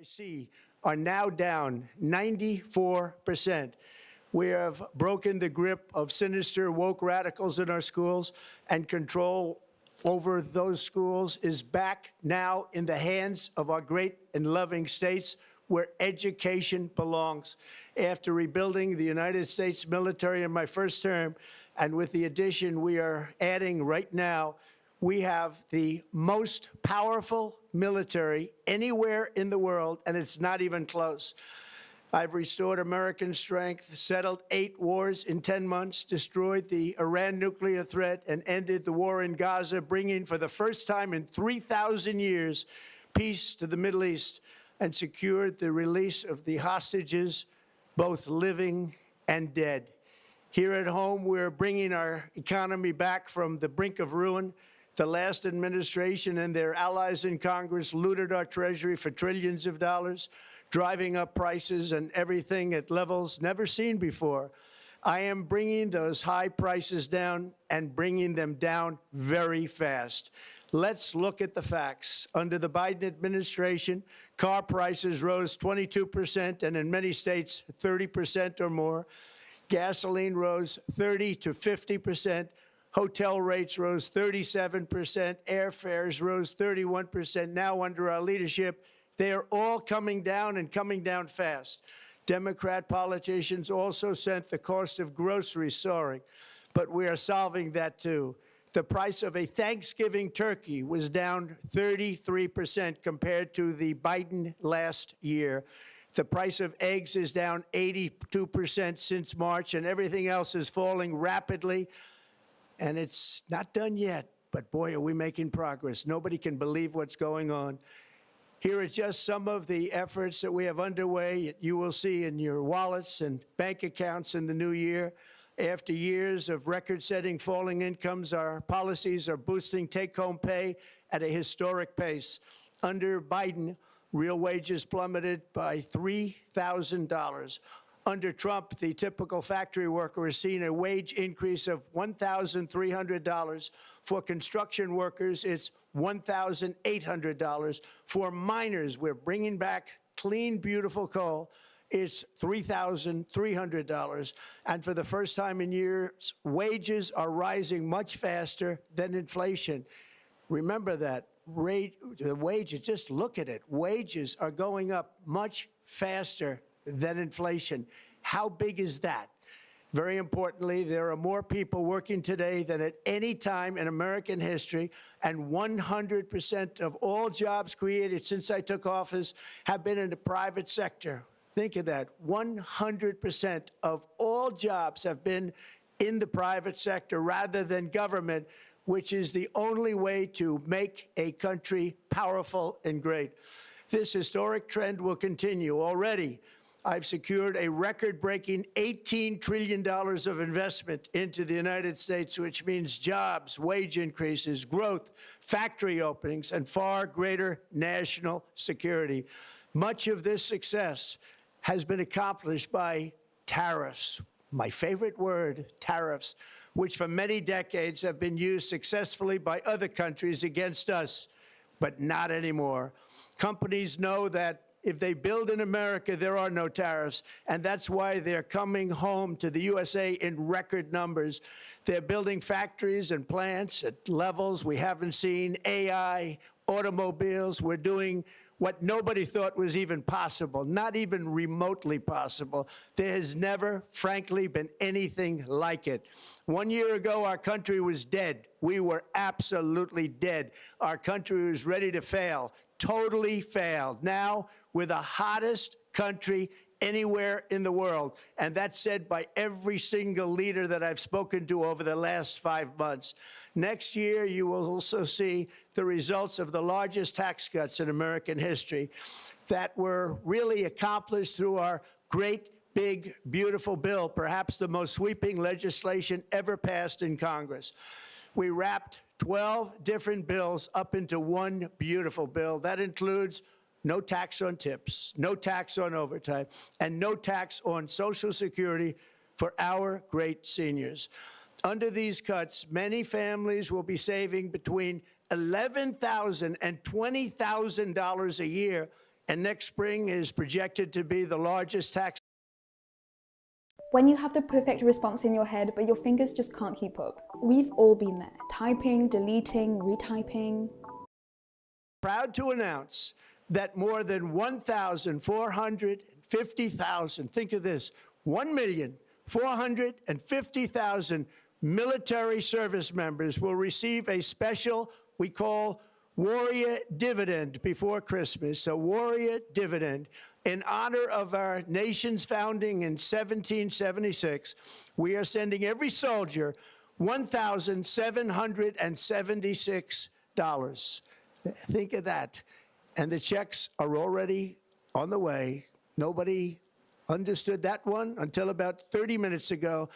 see are now down 94%. We have broken the grip of sinister woke radicals in our schools, and control over those schools is back now in the hands of our great and loving states where education belongs. After rebuilding the United States military in my first term, and with the addition we are adding right now, we have the most powerful military anywhere in the world, and it's not even close. I've restored American strength, settled 8 wars in 10 months, destroyed the Iran nuclear threat, and ended the war in Gaza, bringing for the first time in 3,000 years peace to the Middle East, and secured the release of the hostages, both living and dead. Here at home, we're bringing our economy back from the brink of ruin. The last administration and their allies in Congress looted our Treasury for trillions of dollars, driving up prices and everything at levels never seen before. I am bringing those high prices down and bringing them down very fast. Let's look at the facts. Under the Biden administration, car prices rose 22%, and in many states, 30% or more. Gasoline rose 30 to 50%. Hotel rates rose 37%. Airfares rose 31%. Now, under our leadership, they are all coming down and coming down fast. Democrat politicians also sent the cost of groceries soaring, but we are solving that too. The price of a Thanksgiving turkey was down 33% compared to the Biden last year. The price of eggs is down 82% since March, and everything else is falling rapidly. And it's not done yet, but boy, are we making progress. Nobody can believe what's going on. Here are just some of the efforts that we have underway. You will see in your wallets and bank accounts in the new year. After years of record-setting falling incomes, our policies are boosting take-home pay at a historic pace. Under Biden, real wages plummeted by $3,000. Under Trump, the typical factory worker has seen a wage increase of $1,300. For construction workers, it's $1,800. For miners, we're bringing back clean, beautiful coal. It's $3,300. And for the first time in years, wages are rising much faster than inflation. Remember that. The wages, just look at it. Wages are going up much faster than inflation. How big is that? Very importantly, there are more people working today than at any time in American history, and 100% of all jobs created since I took office have been in the private sector. Think of that. 100% of all jobs have been in the private sector rather than government, which is the only way to make a country powerful and great. This historic trend will continue. Already, I've secured a record-breaking $18 trillion of investment into the United States, which means jobs, wage increases, growth, factory openings, and far greater national security. Much of this success has been accomplished by tariffs. My favorite word, tariffs, which for many decades have been used successfully by other countries against us, but not anymore. Companies know that if they build in America, there are no tariffs, and that's why they're coming home to the USA in record numbers. They're building factories and plants at levels we haven't seen, AI, automobiles. We're doing what nobody thought was even possible, not even remotely possible. There has never, frankly, been anything like it. 1 year ago, our country was dead. We were absolutely dead. Our country was ready to fail, totally failed. Now, we're the hottest country anywhere in the world, and that's said by every single leader that I've spoken to over the last 5 months. Next year, you will also see the results of the largest tax cuts in American history that were really accomplished through our great, big, beautiful bill, perhaps the most sweeping legislation ever passed in Congress. We wrapped 12 different bills up into one beautiful bill. That includes no tax on tips, no tax on overtime, and no tax on Social Security for our great seniors. Under these cuts, many families will be saving between $11,000 and $20,000 a year and next spring is projected to be the largest tax. When you have the perfect response in your head, but your fingers just can't keep up. We've all been there. Typing, deleting, retyping. Proud to announce that more than 1,450,000, think of this, 1,450,000 military service members will receive a special, we call Warrior Dividend before Christmas, a Warrior Dividend. In honor of our nation's founding in 1776, we are sending every soldier $1,776. Think of that. And the checks are already on the way. Nobody understood that one until about 30 minutes ago.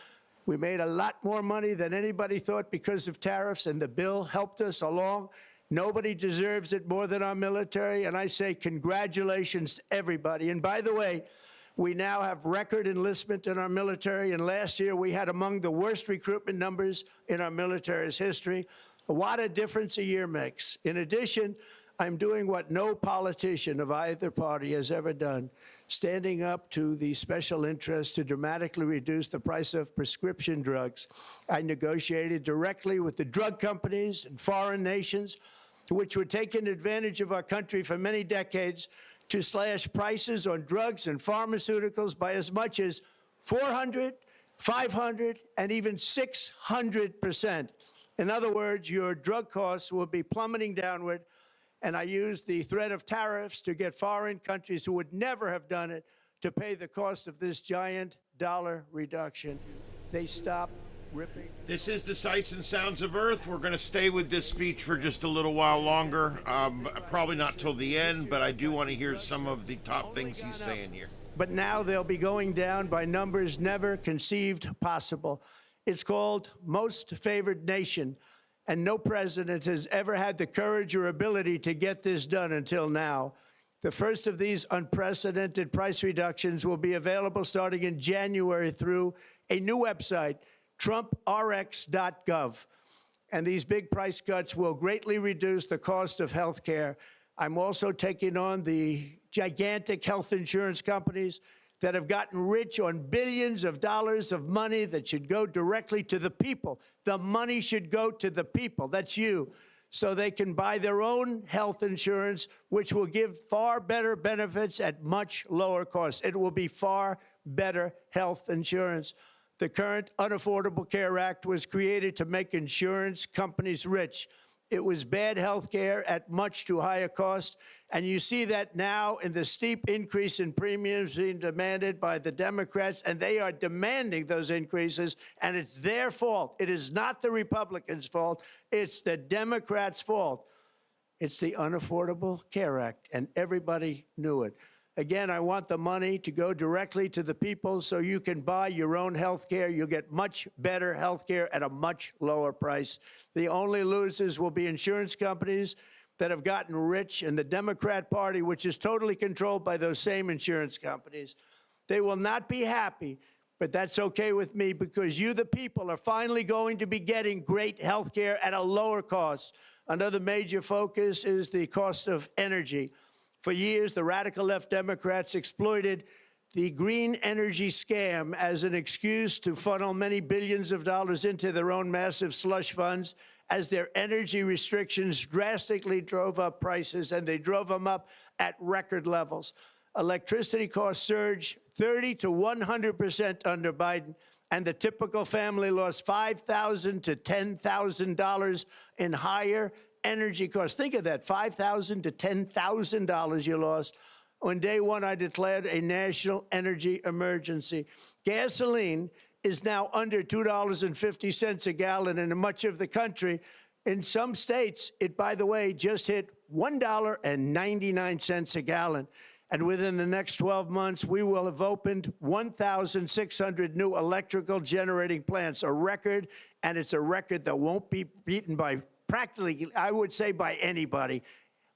We made a lot more money than anybody thought because of tariffs, and the bill helped us along. Nobody deserves it more than our military, and I say congratulations to everybody. And by the way, we now have record enlistment in our military, and last year we had among the worst recruitment numbers in our military's history. What a difference a year makes. In addition, I'm doing what no politician of either party has ever done, standing up to the special interests to dramatically reduce the price of prescription drugs. I negotiated directly with the drug companies and foreign nations, which were taking advantage of our country for many decades, to slash prices on drugs and pharmaceuticals by as much as 400, 500, and even 600%. In other words, your drug costs will be plummeting downward, and I used the threat of tariffs to get foreign countries who would never have done it to pay the cost of this giant dollar reduction. They stopped ripping. This is the Sights and Sounds of Earth. We're going to stay with this speech for just a little while longer, probably not till the end, but I do want to hear some of the top things he's saying here. But now they'll be going down by numbers never conceived possible. It's called Most Favored Nation, and no president has ever had the courage or ability to get this done until now. The first of these unprecedented price reductions will be available starting in January through a new website, trumprx.gov. And these big price cuts will greatly reduce the cost of health care. I'm also taking on the gigantic health insurance companies that have gotten rich on billions of dollars of money that should go directly to the people. The money should go to the people, that's you, so they can buy their own health insurance, which will give far better benefits at much lower costs. It will be far better health insurance. The current Unaffordable Care Act was created to make insurance companies rich. It was bad health care at much too high a cost, and you see that now in the steep increase in premiums being demanded by the Democrats, and they are demanding those increases, and it's their fault. It is not the Republicans' fault. It's the Democrats' fault. It's the Unaffordable Care Act, and everybody knew it. Again, I want the money to go directly to the people so you can buy your own health care. You'll get much better health care at a much lower price. The only losers will be insurance companies that have gotten rich, and the Democrat Party, which is totally controlled by those same insurance companies. They will not be happy, but that's okay with me, because you, the people, are finally going to be getting great health care at a lower cost. Another major focus is the cost of energy. For years, the radical left Democrats exploited the green energy scam as an excuse to funnel many billions of dollars into their own massive slush funds, as their energy restrictions drastically drove up prices, and they drove them up at record levels. Electricity costs surged 30 to 100% under Biden, and the typical family lost $5,000 to $10,000 in higher energy costs. Think of that, $5,000 to $10,000 you lost. On day one, I declared a national energy emergency. Gasoline is now under $2.50 a gallon in much of the country. In some states, it, by the way, just hit $1.99 a gallon. And within the next 12 months, we will have opened 1,600 new electrical generating plants, a record, and it's a record that won't be beaten by practically, I would say, by anybody,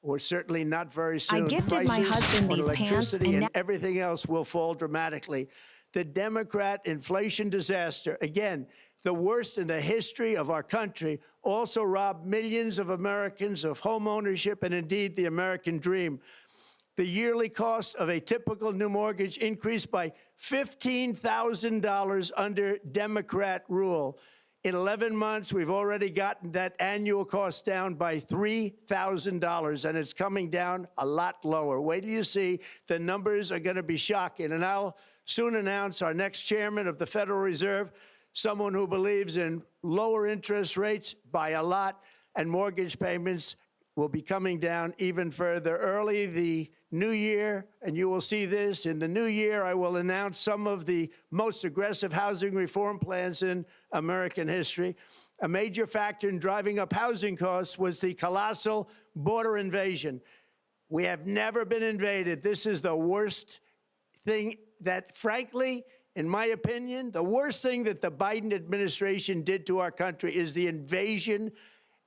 or certainly not very soon. I gifted my husband these pants, electricity and everything else will fall dramatically. The Democrat inflation disaster, again, the worst in the history of our country, also robbed millions of Americans of home ownership and indeed the American dream. The yearly cost of a typical new mortgage increased by $15,000 under Democrat rule. In 11 months, we've already gotten that annual cost down by $3,000, and it's coming down a lot lower. Wait till you see. The numbers are going to be shocking. And I'll soon announce our next chairman of the Federal Reserve, someone who believes in lower interest rates by a lot, and mortgage payments will be coming down even further. Early the new year, and you will see this, in the new year, I will announce some of the most aggressive housing reform plans in American history. A major factor in driving up housing costs was the colossal border invasion. We have never been invaded. This is the worst thing that, frankly, in my opinion, the worst thing that the Biden administration did to our country is the invasion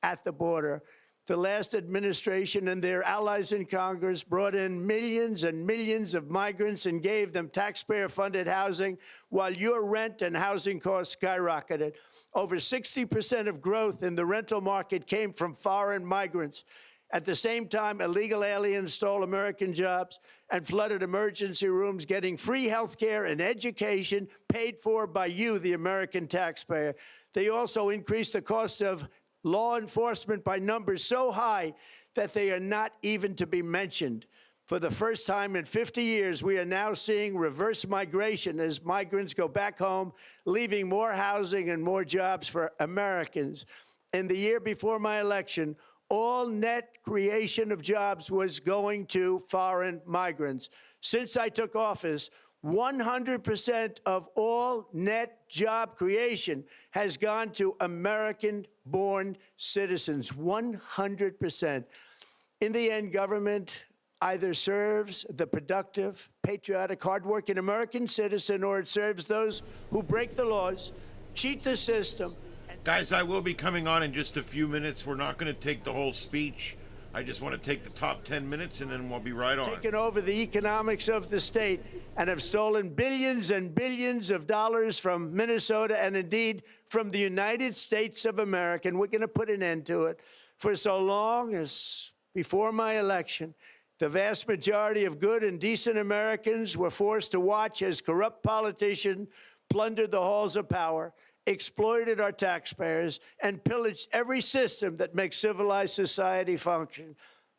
at the border. The last administration and their allies in Congress brought in millions and millions of migrants and gave them taxpayer-funded housing while your rent and housing costs skyrocketed. Over 60% of growth in the rental market came from foreign migrants. At the same time, illegal aliens stole American jobs and flooded emergency rooms, getting free health care and education paid for by you, the American taxpayer. They also increased the cost of law enforcement by numbers so high that they are not even to be mentioned. For the first time in 50 years, we are now seeing reverse migration as migrants go back home, leaving more housing and more jobs for Americans. In the year before my election, all net creation of jobs was going to foreign migrants. Since I took office, 100% of all net job creation has gone to American-born citizens, 100%. In the end, government either serves the productive, patriotic, hardworking American citizen, or it serves those who break the laws, cheat the system. Guys, I will be coming on in just a few minutes. We're not going to take the whole speech. I just want to take the top 10 minutes, and then we'll be right on. Taken over the economics of the state and have stolen billions and billions of dollars from Minnesota and indeed from the United States of America. And we're going to put an end to it. For so long as before my election, the vast majority of good and decent Americans were forced to watch as corrupt politicians plundered the halls of power, exploited our taxpayers, and pillaged every system that makes civilized society function.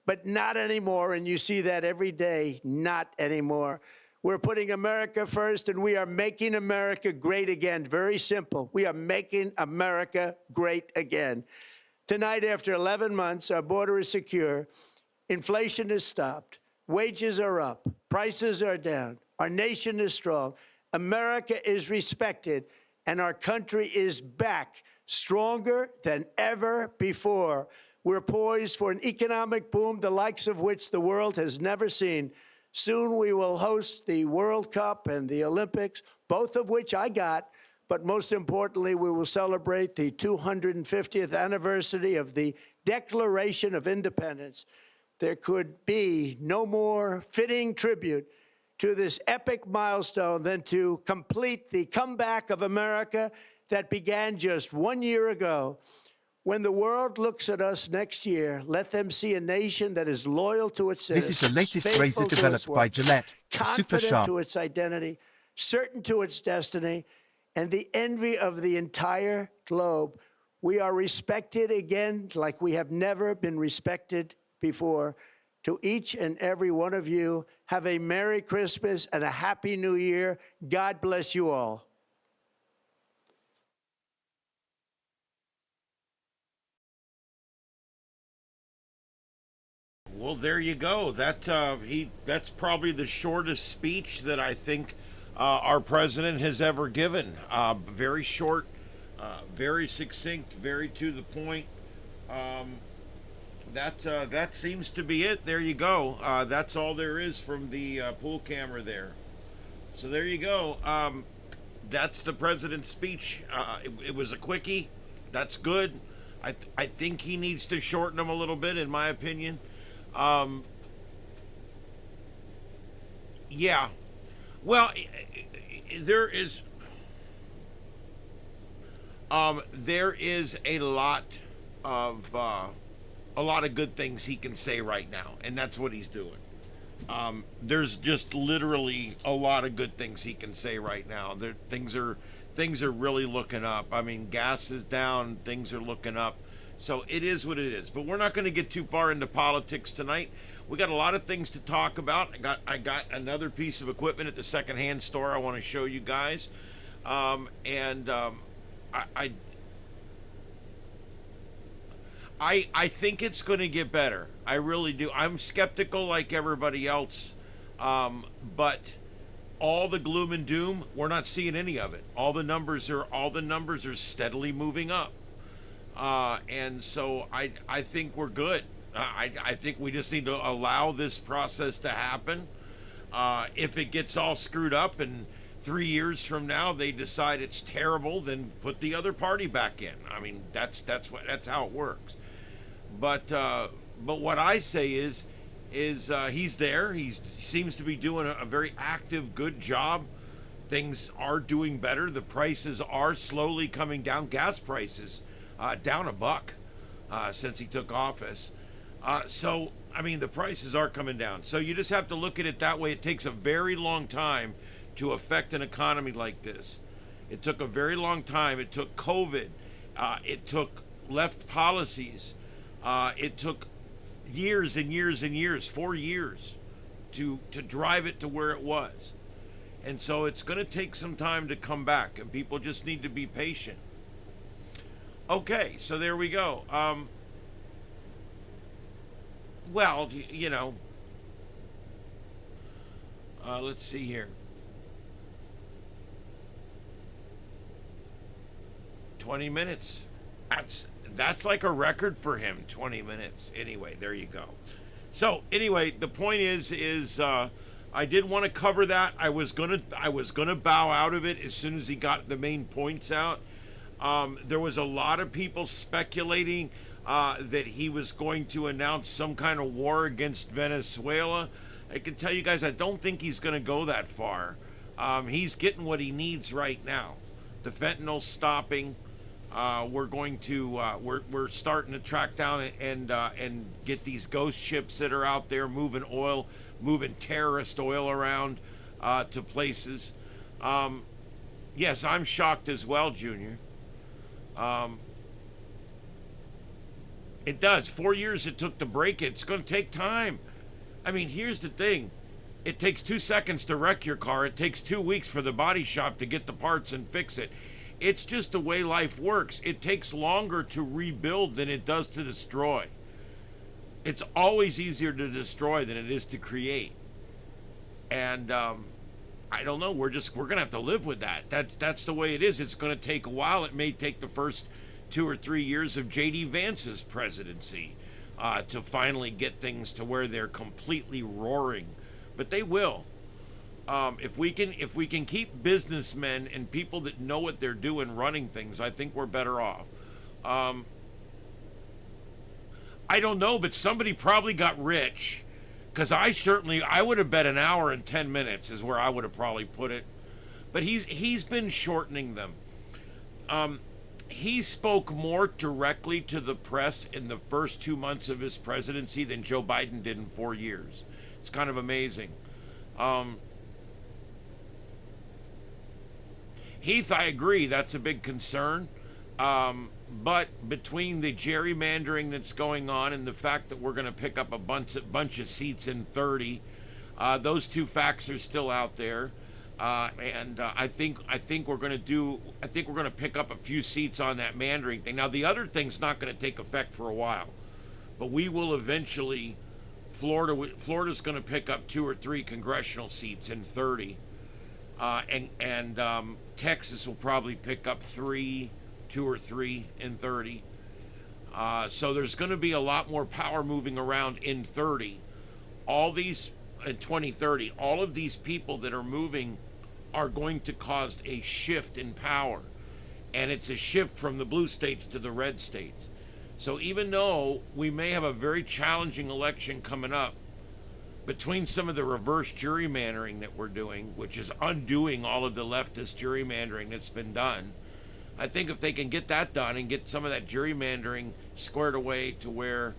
But not anymore, and you see that every day, not anymore. We're putting America first, and we are making America great again. Very simple. We are making America great again. Tonight, after 11 months, our border is secure. Inflation is stopped. Wages are up. Prices are down. Our nation is strong. America is respected. And our country is back, stronger than ever before. We're poised for an economic boom, the likes of which the world has never seen. Soon we will host the World Cup and the Olympics, both of which I got. But most importantly, we will celebrate the 250th anniversary of the Declaration of Independence. There could be no more fitting tribute to this epic milestone than to complete the comeback of America that began just 1 year ago. When the world looks at us next year, let them see a nation that is loyal to its citizens. This is the latest razor faithful to developed its by work, Gillette. Super confident sharp. to its identity, certain to its destiny, and the envy of the entire globe. We are respected again like we have never been respected before. To each and every one of you, have a Merry Christmas and a Happy New Year. God bless you all. Well, there you go. That's probably the shortest speech that I think our president has ever given. Very short, very succinct, very to the point. That seems to be it. There you go. That's all there is from the pool camera there. So there you go. That's the president's speech. It was a quickie. That's good. I think he needs to shorten them a little bit, in my opinion. Yeah. Well, there is a lot of good things he can say right now, and that's what he's doing. There's just literally a lot of good things he can say right now. Things are really looking up. I mean, gas is down, things are looking up. So it is what it is. But we're not going to get too far into politics tonight. We got a lot of things to talk about. I got another piece of equipment at the secondhand store I want to show you guys. I think it's going to get better. I really do. I'm skeptical like everybody else, but all the gloom and doom, we're not seeing any of it. All the numbers are steadily moving up, and so I think we're good. I think we just need to allow this process to happen. If it gets all screwed up and 3 years from now they decide it's terrible, then put the other party back in. I mean, that's how it works. But what I say is he's there. He seems to be doing a very active, good job. Things are doing better. The prices are slowly coming down. Gas prices down $1 since he took office. So I mean, the prices are coming down. So you just have to look at it that way. It takes a very long time to affect an economy like this. It took a very long time. It took COVID. It took left policies. It took years and years and years, 4 years, to drive it to where it was. And so it's going to take some time to come back, and people just need to be patient. Okay, so there we go. Well, you know, let's see here. 20 minutes. That's like a record for him, 20 minutes. Anyway, there you go. So anyway, the point is I did want to cover that. I was gonna bow out of it as soon as he got the main points out. There was a lot of people speculating that he was going to announce some kind of war against Venezuela. I can tell you guys, I don't think he's going to go that far. He's getting what he needs right now. The fentanyl's stopping. We're starting to track down and get these ghost ships that are out there moving terrorist oil around to places. Yes, I'm shocked as well, Junior. It does. 4 years it took to break it. It's going to take time. I mean, here's the thing. It takes 2 seconds to wreck your car. It takes 2 weeks for the body shop to get the parts and fix it. It's just the way life works. It takes longer to rebuild than it does to destroy. It's always easier to destroy than it is to create. And I don't know. We're going to have to live with that. That's the way it is. It's going to take a while. It may take the first 2 or 3 years of J.D. Vance's presidency to finally get things to where they're completely roaring, but they will. If we can keep businessmen and people that know what they're doing running things, I think we're better off. I don't know, but somebody probably got rich, because I would have bet an hour and 10 minutes is where I would have probably put it, but he's been shortening them. He spoke more directly to the press in the first 2 months of his presidency than Joe Biden did in 4 years. It's kind of amazing. Heath, I agree, that's a big concern. But between the gerrymandering that's going on and the fact that we're going to pick up a bunch of seats in 30, those two facts are still out there. I think we're going to pick up a few seats on that Mandarin thing. Now, the other thing's not going to take effect for a while, but we will eventually. Florida's going to pick up 2 or 3 congressional seats in 30, and Texas will probably pick up 2 or 3 in 30. So there's going to be a lot more power moving around in 30. All these. In 2030, all of these people that are moving are going to cause a shift in power, and it's a shift from the blue states to the red states. So even though we may have a very challenging election coming up, between some of the reverse gerrymandering that we're doing, which is undoing all of the leftist gerrymandering that's been done, I think if they can get that done and get some of that gerrymandering squared away to where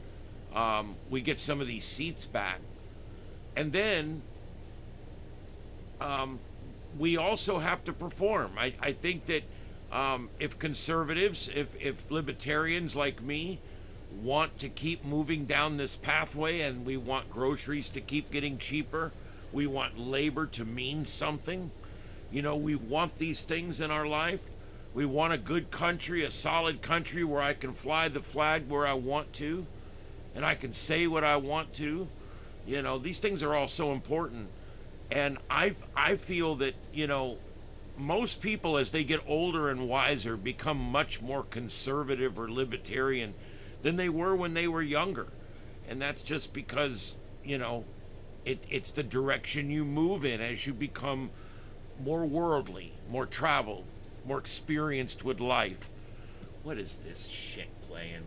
we get some of these seats back, And then we also have to perform. I think that if conservatives, if libertarians like me want to keep moving down this pathway, and we want groceries to keep getting cheaper, we want labor to mean something, you know, we want these things in our life. We want a good country, a solid country where I can fly the flag where I want to, and I can say what I want to. You know, these things are all so important. And I feel that, you know, most people as they get older and wiser become much more conservative or libertarian than they were when they were younger. And that's just because, you know, it's the direction you move in as you become more worldly, more traveled, more experienced with life. What is this shit playing?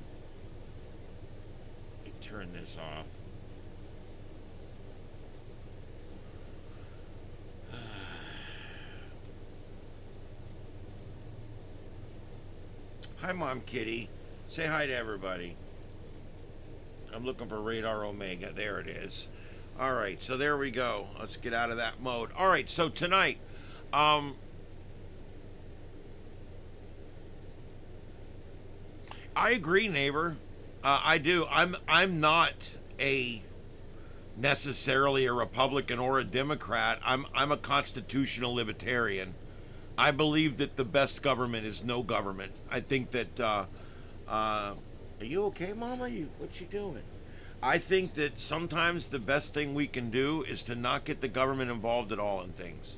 Let me turn this off. Hi, Mom Kitty. Say hi to everybody. I'm looking for Radar Omega. There it is. All right, so there we go. Let's get out of that mode. All right, so tonight, I agree, neighbor. I do. I'm not necessarily a Republican or a Democrat. I'm a constitutional libertarian. I believe that the best government is no government. I think that, are you okay, Mama? What you doing? I think that sometimes the best thing we can do is to not get the government involved at all in things.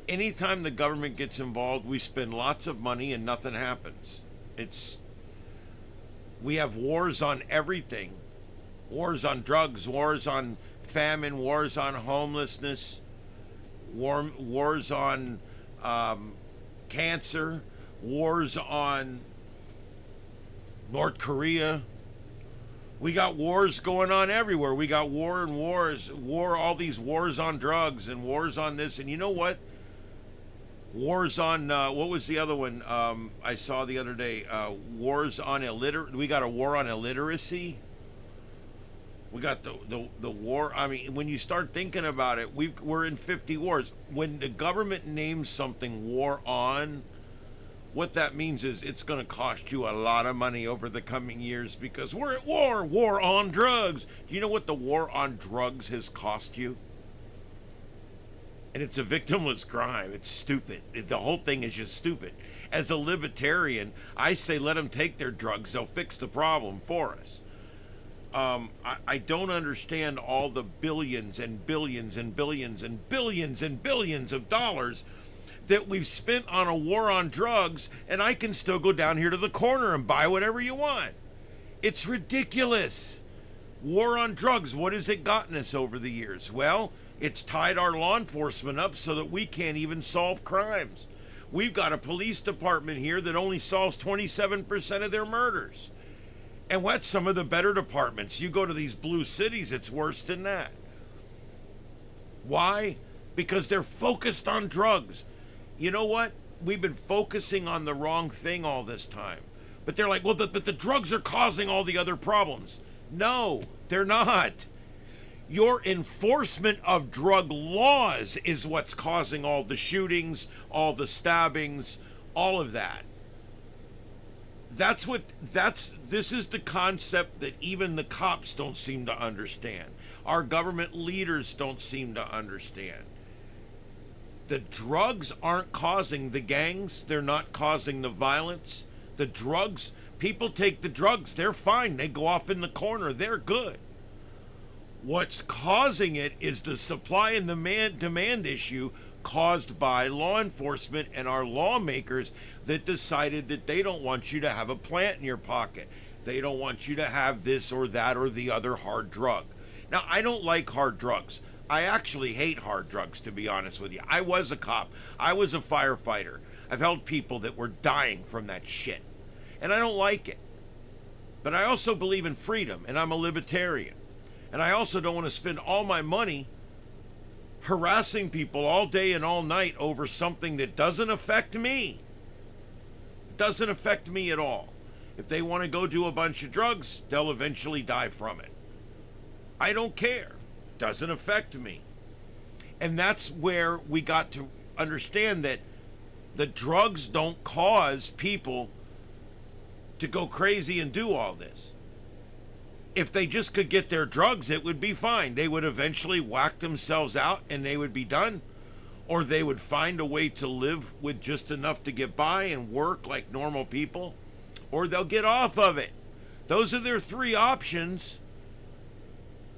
Anytime the government gets involved, we spend lots of money and nothing happens. We have wars on everything. Wars on drugs, wars on famine, wars on homelessness, wars on cancer, wars on North Korea. We got wars going on everywhere. We got war and wars, all these wars on drugs and wars on this. And you know what? Wars on, what was the other one I saw the other day? Wars on we got a war on illiteracy. We got the war. I mean, when you start thinking about it, we're in 50 wars. When the government names something war on, what that means is it's going to cost you a lot of money over the coming years because we're at war on drugs. Do you know what the war on drugs has cost you? And it's a victimless crime. It's stupid. The whole thing is just stupid. As a libertarian, I say let them take their drugs. They'll fix the problem for us. I don't understand all the billions and billions and billions and billions and billions of dollars that we've spent on a war on drugs, and I can still go down here to the corner and buy whatever you want. It's ridiculous. War on drugs, what has it gotten us over the years? Well, it's tied our law enforcement up so that we can't even solve crimes. We've got a police department here that only solves 27% of their murders. And what's some of the better departments? You go to these blue cities, it's worse than that. Why? Because they're focused on drugs. You know what? We've been focusing on the wrong thing all this time. But they're like, well, but the drugs are causing all the other problems. No, they're not. Your enforcement of drug laws is what's causing all the shootings, all the stabbings, all of that. This is the concept that even the cops don't seem to understand. Our government leaders don't seem to understand. The drugs aren't causing the gangs. They're not causing the violence. The drugs, people take the drugs. They're fine. They go off in the corner. They're good. What's causing it is the supply and demand issue caused by law enforcement and our lawmakers that decided that they don't want you to have a plant in your pocket. They don't want you to have this or that or the other hard drug. Now, I don't like hard drugs. I actually hate hard drugs, to be honest with you. I was a cop. I was a firefighter. I've helped people that were dying from that shit. And I don't like it. But I also believe in freedom, and I'm a libertarian. And I also don't want to spend all my money harassing people all day and all night over something that doesn't affect me. It doesn't affect me at all. If they want to go do a bunch of drugs, they'll eventually die from it. I don't care. doesn't affect me. And that's where we got to understand that the drugs don't cause people to go crazy and do all this. If they just could get their drugs, it would be fine. They would eventually whack themselves out and they would be done. Or they would find a way to live with just enough to get by and work like normal people. Or they'll get off of it. Those are their three options.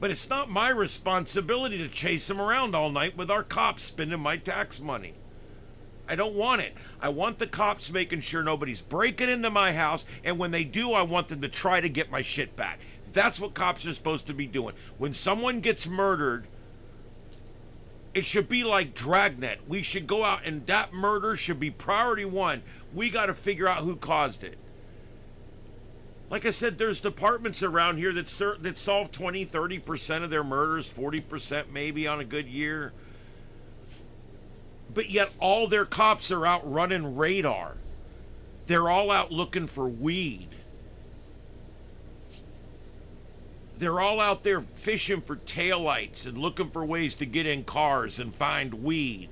But it's not my responsibility to chase them around all night with our cops spending my tax money. I don't want it. I want the cops making sure nobody's breaking into my house, and when they do, I want them to try to get my shit back. That's what cops are supposed to be doing. When someone gets murdered, it should be like Dragnet. We should go out, and that murder should be priority one. We got to figure out who caused it. Like I said, there's departments around here that solve 20, 30% of their murders, 40% maybe on a good year. But yet all their cops are out running radar. They're all out looking for weed. They're all out there fishing for taillights and looking for ways to get in cars and find weed.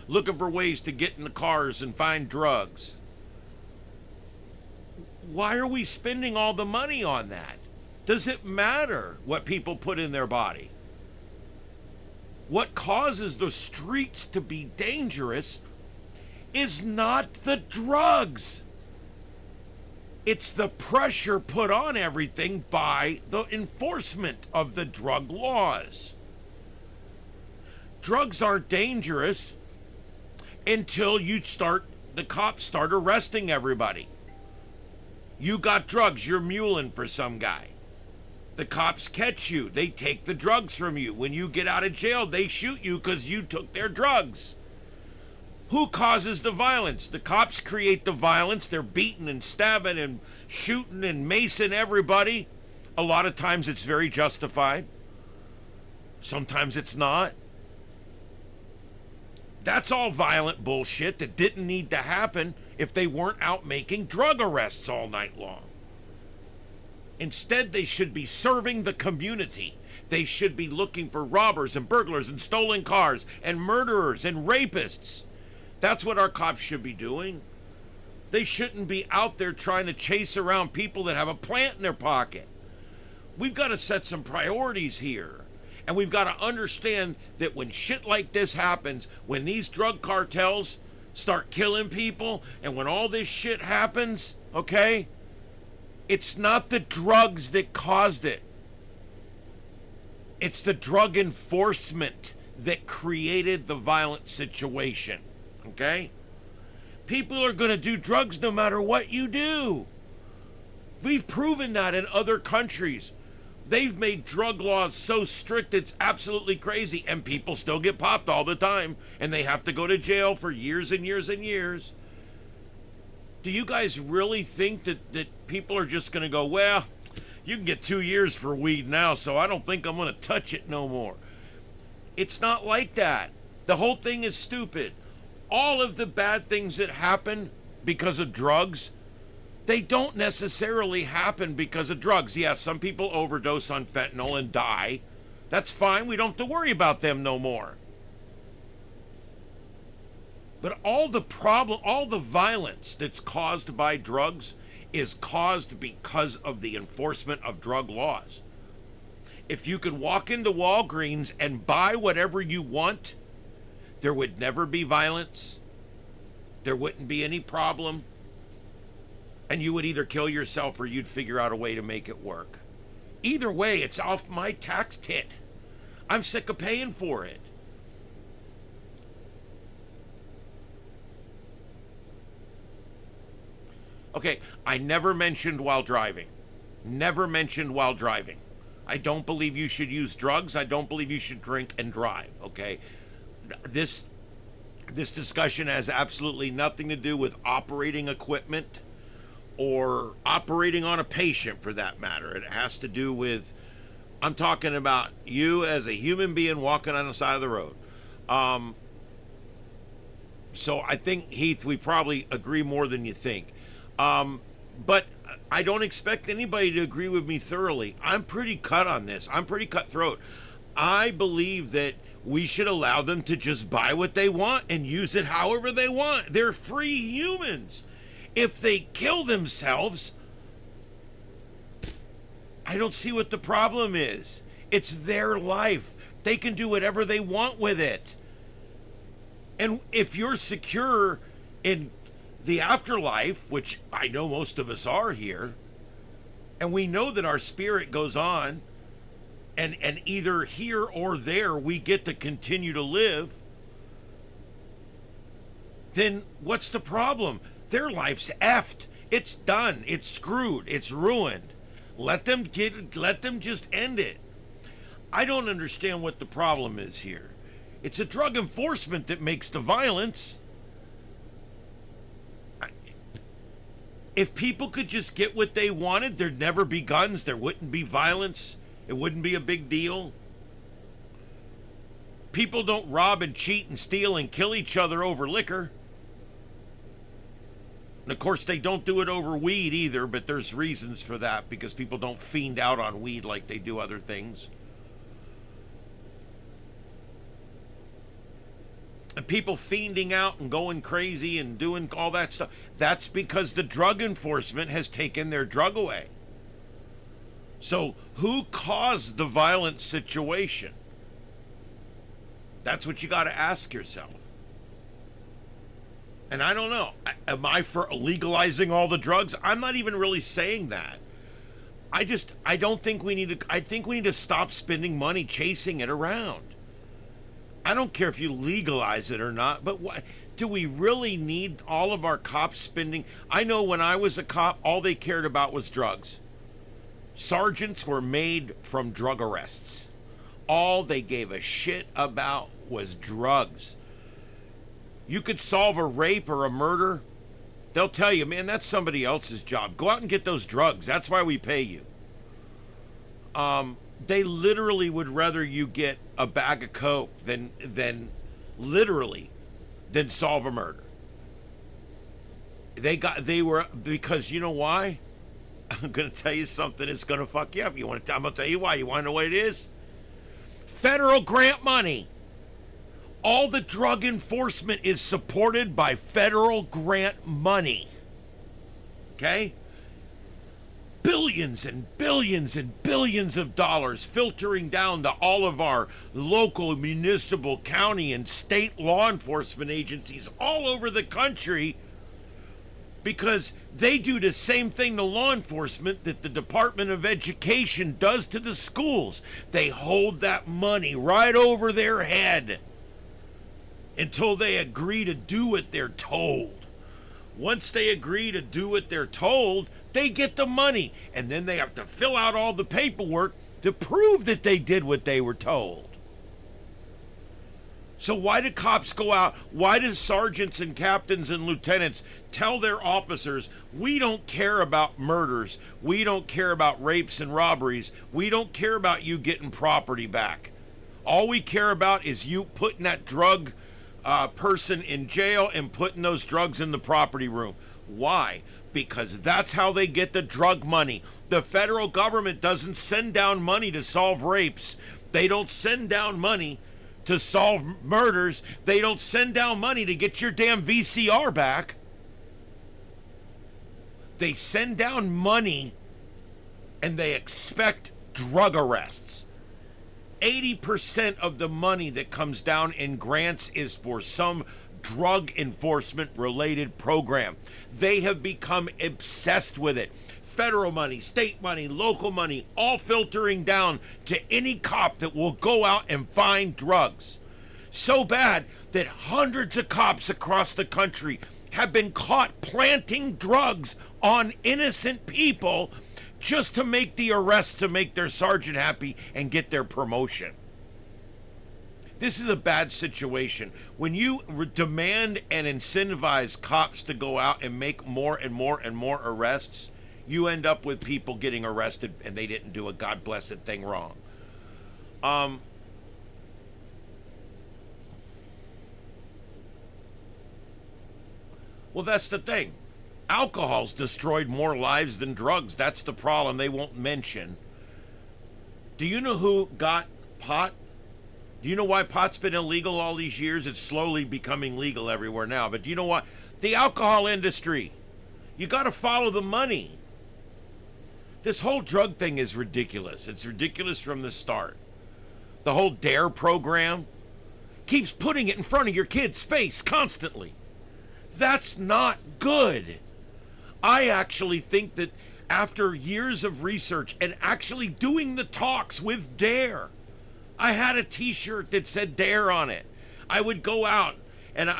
Looking for ways to get in the cars and find drugs. Why are we spending all the money on that? Does it matter what people put in their body? What causes the streets to be dangerous is not the drugs. It's the pressure put on everything by the enforcement of the drug laws. Drugs aren't dangerous until the cops start arresting everybody. You got drugs, you're muling for some guy. The cops catch you, they take the drugs from you. When you get out of jail, they shoot you because you took their drugs. Who causes the violence? The cops create the violence. They're beating and stabbing and shooting and macing everybody. A lot of times it's very justified. Sometimes it's not. That's all violent bullshit that didn't need to happen if they weren't out making drug arrests all night long. Instead, they should be serving the community. They should be looking for robbers and burglars and stolen cars and murderers and rapists. That's what our cops should be doing. They shouldn't be out there trying to chase around people that have a plant in their pocket. We've got to set some priorities here. And we've got to understand that when shit like this happens, when these drug cartels start killing people, and when all this shit happens, okay, it's not the drugs that caused it. It's the drug enforcement that created the violent situation, okay? People are going to do drugs no matter what you do. We've proven that in other countries. They've made drug laws so strict it's absolutely crazy, and people still get popped all the time, and they have to go to jail for years and years and years. Do you guys really think that people are just going to go, well, you can get 2 years for weed now, so I don't think I'm going to touch it no more? It's not like that. The whole thing is stupid. All of the bad things that happen because of drugs, they don't necessarily happen because of drugs. Yeah, some people overdose on fentanyl and die. That's fine. We don't have to worry about them no more. But all the violence that's caused by drugs is caused because of the enforcement of drug laws. If you could walk into Walgreens and buy whatever you want, there would never be violence. There wouldn't be any problem. And you would either kill yourself or you'd figure out a way to make it work. Either way, it's off my tax tit. I'm sick of paying for it. Okay, I never mentioned while driving. Never mentioned while driving. I don't believe you should use drugs. I don't believe you should drink and drive, okay? This discussion has absolutely nothing to do with operating equipment or operating on a patient, for that matter. It has to do with, I'm talking about you as a human being walking on the side of the road. So I think, Heath, we probably agree more than you think. But I don't expect anybody to agree with me thoroughly. I'm pretty cut on this. I'm pretty cutthroat. I believe that we should allow them to just buy what they want and use it however they want. They're free humans. If they kill themselves, I don't see what the problem is. It's their life. They can do whatever they want with it. And if you're secure in the afterlife, which I know most of us are here, and we know that our spirit goes on, and either here or there we get to continue to live, then what's the problem? Their life's effed. It's done. It's screwed. It's ruined. Let them just end it. I don't understand what the problem is here. It's a drug enforcement that makes the violence. If people could just get what they wanted, there'd never be guns, there wouldn't be violence, it wouldn't be a big deal. People don't rob and cheat and steal and kill each other over liquor. And of course, they don't do it over weed either, but there's reasons for that, because people don't fiend out on weed like they do other things. And people fiending out and going crazy and doing all that stuff, that's because the drug enforcement has taken their drug away. So who caused the violent situation? That's what you got to ask yourself. And I don't know. Am I for legalizing all the drugs? I'm not even really saying that. I don't think we need to, I think we need to stop spending money chasing it around. I don't care if you legalize it or not, but what, do we really need all of our cops spending? I know when I was a cop, all they cared about was drugs. Sergeants were made from drug arrests. All they gave a shit about was drugs. You could solve a rape or a murder, they'll tell you, man, that's somebody else's job. Go out and get those drugs. That's why we pay you. They literally would rather you get a bag of coke than solve a murder. Because you know why? I'm gonna tell you something that's gonna fuck you up. I'm gonna tell you why. You wanna know what it is? Federal grant money. All the drug enforcement is supported by federal grant money. Okay? Billions and billions and billions of dollars filtering down to all of our local, municipal, county, and state law enforcement agencies all over the country, because they do the same thing to law enforcement that the Department of Education does to the schools. They hold that money right over their head until they agree to do what they're told. Once they agree to do what they're told, they get the money, and then they have to fill out all the paperwork to prove that they did what they were told. So why do cops go out? Why do sergeants and captains and lieutenants tell their officers, we don't care about murders, we don't care about rapes and robberies, we don't care about you getting property back. All we care about is you putting that drug person in jail and putting those drugs in the property room. Why? Because that's how they get the drug money. The federal government doesn't send down money to solve rapes. They don't send down money to solve murders. They don't send down money to get your damn VCR back. They send down money and they expect drug arrests. 80% of the money that comes down in grants is for some drug enforcement related program. They have become obsessed with it. Federal money, state money, local money, all filtering down to any cop that will go out and find drugs. So bad that hundreds of cops across the country have been caught planting drugs on innocent people just to make the arrest, to make their sergeant happy and get their promotion. This is a bad situation. When you demand and incentivize cops to go out and make more and more and more arrests, you end up with people getting arrested and they didn't do a God blessed thing wrong. Well, that's the thing. Alcohol's destroyed more lives than drugs. That's the problem they won't mention. Do you know who got pot? Do you know why pot's been illegal all these years? It's slowly becoming legal everywhere now. But do you know what? The alcohol industry. You got to follow the money. This whole drug thing is ridiculous. It's ridiculous from the start. The whole DARE program keeps putting it in front of your kid's face constantly. That's not good. I actually think that after years of research and actually doing the talks with DARE, I had a t-shirt that said DARE on it. I would go out and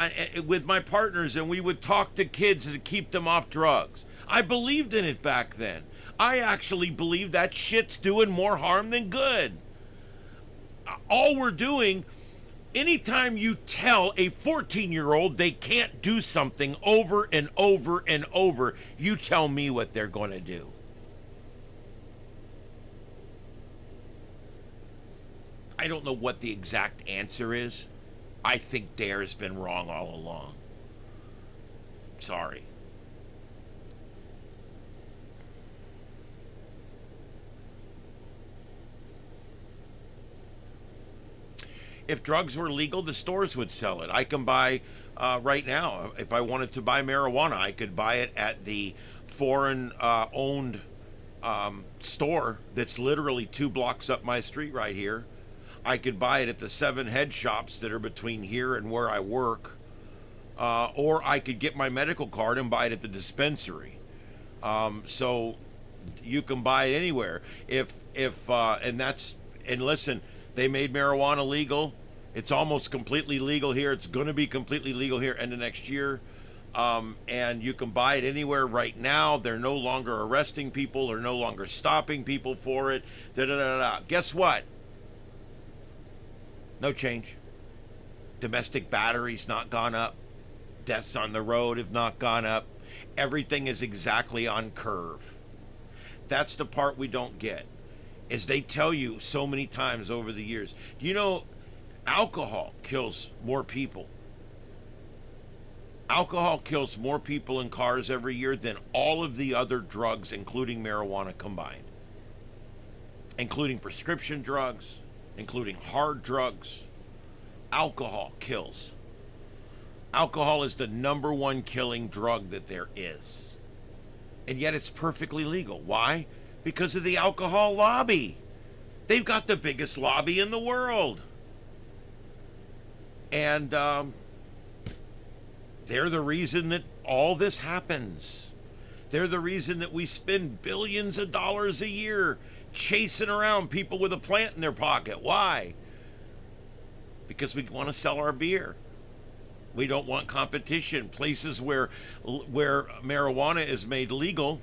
with my partners and we would talk to kids to keep them off drugs. I believed in it back then. I actually believe that shit's doing more harm than good. All we're doing, anytime you tell a 14-year-old they can't do something over and over and over, you tell me what they're going to do. I don't know what the exact answer is. I think DARE's been wrong all along. Sorry. If drugs were legal, the stores would sell it. I can buy, right now, if I wanted to buy marijuana, I could buy it at the foreign-owned store that's literally 2 blocks up my street right here. I could buy it at the 7 head shops that are between here and where I work. Or I could get my medical card and buy it at the dispensary. So you can buy it anywhere. And listen, they made marijuana legal. It's almost completely legal here. It's going to be completely legal here end of next year. And you can buy it anywhere right now. They're no longer arresting people. They're no longer stopping people for it. Guess what? No change. Domestic batteries not gone up. Deaths on the road have not gone up. Everything is exactly on curve. That's the part we don't get. Is they tell you so many times over the years. Do you know alcohol kills more people? Alcohol kills more people in cars every year than all of the other drugs, including marijuana combined. Including prescription drugs, including hard drugs. Alcohol kills. Alcohol is the #1 killing drug that there is. And yet it's perfectly legal. Why? Because of the alcohol lobby. They've got the biggest lobby in the world. And they're the reason that all this happens. They're the reason that we spend billions of dollars a year chasing around people with a plant in their pocket. Why? Because we want to sell our beer. We don't want competition. Places where marijuana is made legal,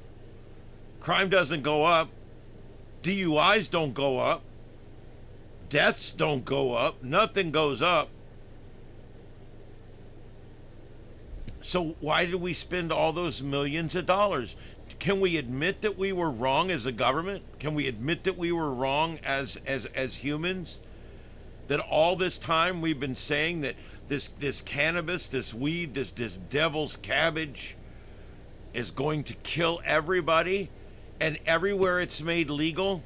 crime doesn't go up, DUIs don't go up, deaths don't go up, nothing goes up. So why did we spend all those millions of dollars? Can we admit that we were wrong as a government? Can we admit that we were wrong as humans? That all this time we've been saying that this cannabis, this weed, this devil's cabbage is going to kill everybody, and everywhere it's made legal,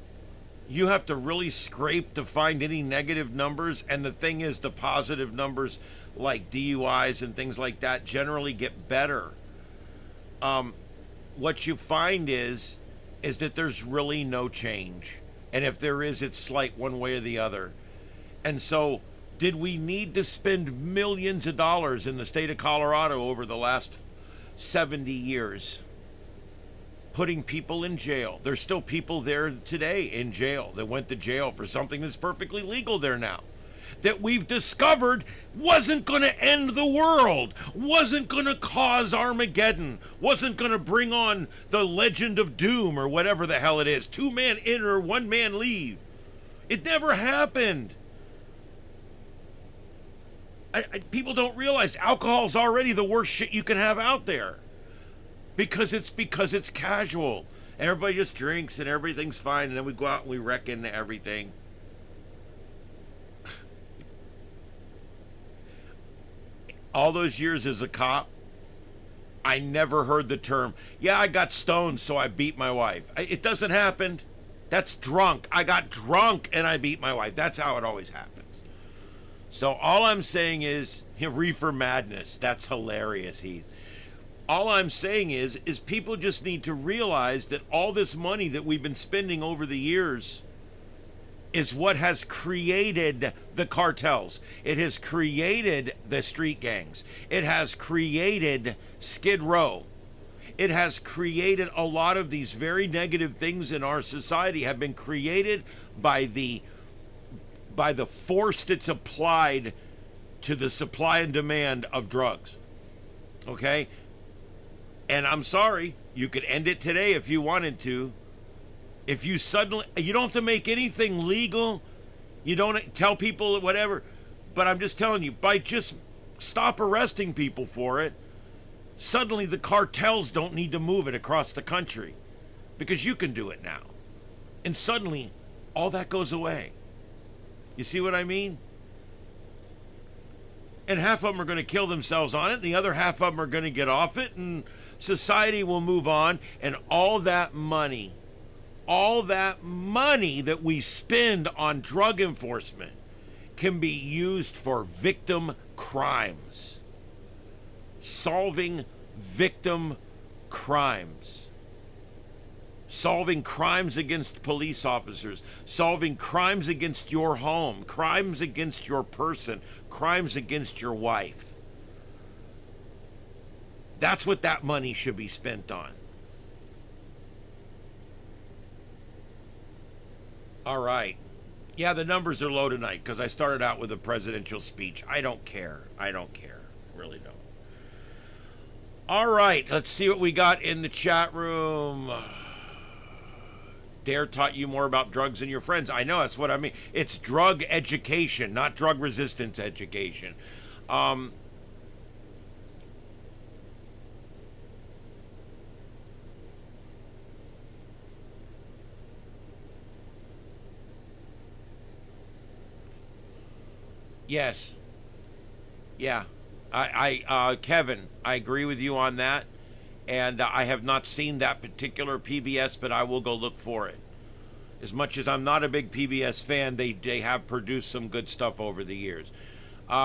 you have to really scrape to find any negative numbers. And the thing is, the positive numbers like DUIs and things like that generally get better. What you find is that there's really no change. And if there is, it's slight one way or the other. And so, did we need to spend millions of dollars in the state of Colorado over the last 70 years putting people in jail? There's still people there today in jail that went to jail for something that's perfectly legal there now, that we've discovered wasn't going to end the world, wasn't going to cause Armageddon, wasn't going to bring on the legend of doom or whatever the hell it is. 2 men enter, 1 man leave. It never happened. People don't realize alcohol's already the worst shit you can have out there, because it's casual. Everybody just drinks and everything's fine, and then we go out and we wreck into everything. All those years as a cop, I never heard the term, yeah, I got stoned, so I beat my wife. It doesn't happen. That's drunk. I got drunk and I beat my wife. That's how it always happens. So all I'm saying is, reefer madness. That's hilarious, Heath. All I'm saying is people just need to realize that all this money that we've been spending over the years is what has created the cartels. It has created the street gangs. It has created Skid Row. It has created a lot of these very negative things in our society have been created by the force that's applied to the supply and demand of drugs. Okay? And I'm sorry, you could end it today if you wanted to. If you don't have to make anything legal. You don't tell people whatever. But I'm just telling you, by just stop arresting people for it, suddenly the cartels don't need to move it across the country. Because you can do it now. And suddenly, all that goes away. You see what I mean? And half of them are going to kill themselves on it, and the other half of them are going to get off it, and society will move on, and all that money that we spend on drug enforcement can be used for victim crimes. Solving victim crimes. Solving crimes against police officers, solving crimes against your home, crimes against your person, crimes against your wife. That's what that money should be spent on. All right. Yeah, the numbers are low tonight because I started out with a presidential speech. I don't care. Really don't. All right. Let's see what we got in the chat room. Dare taught you more about drugs than your friends. I know, that's what I mean. It's drug education, not drug resistance education. Yes. Yeah. Kevin, I agree with you on that. And I have not seen that particular PBS, but I will go look for it. As much as I'm not a big PBS fan, they have produced some good stuff over the years.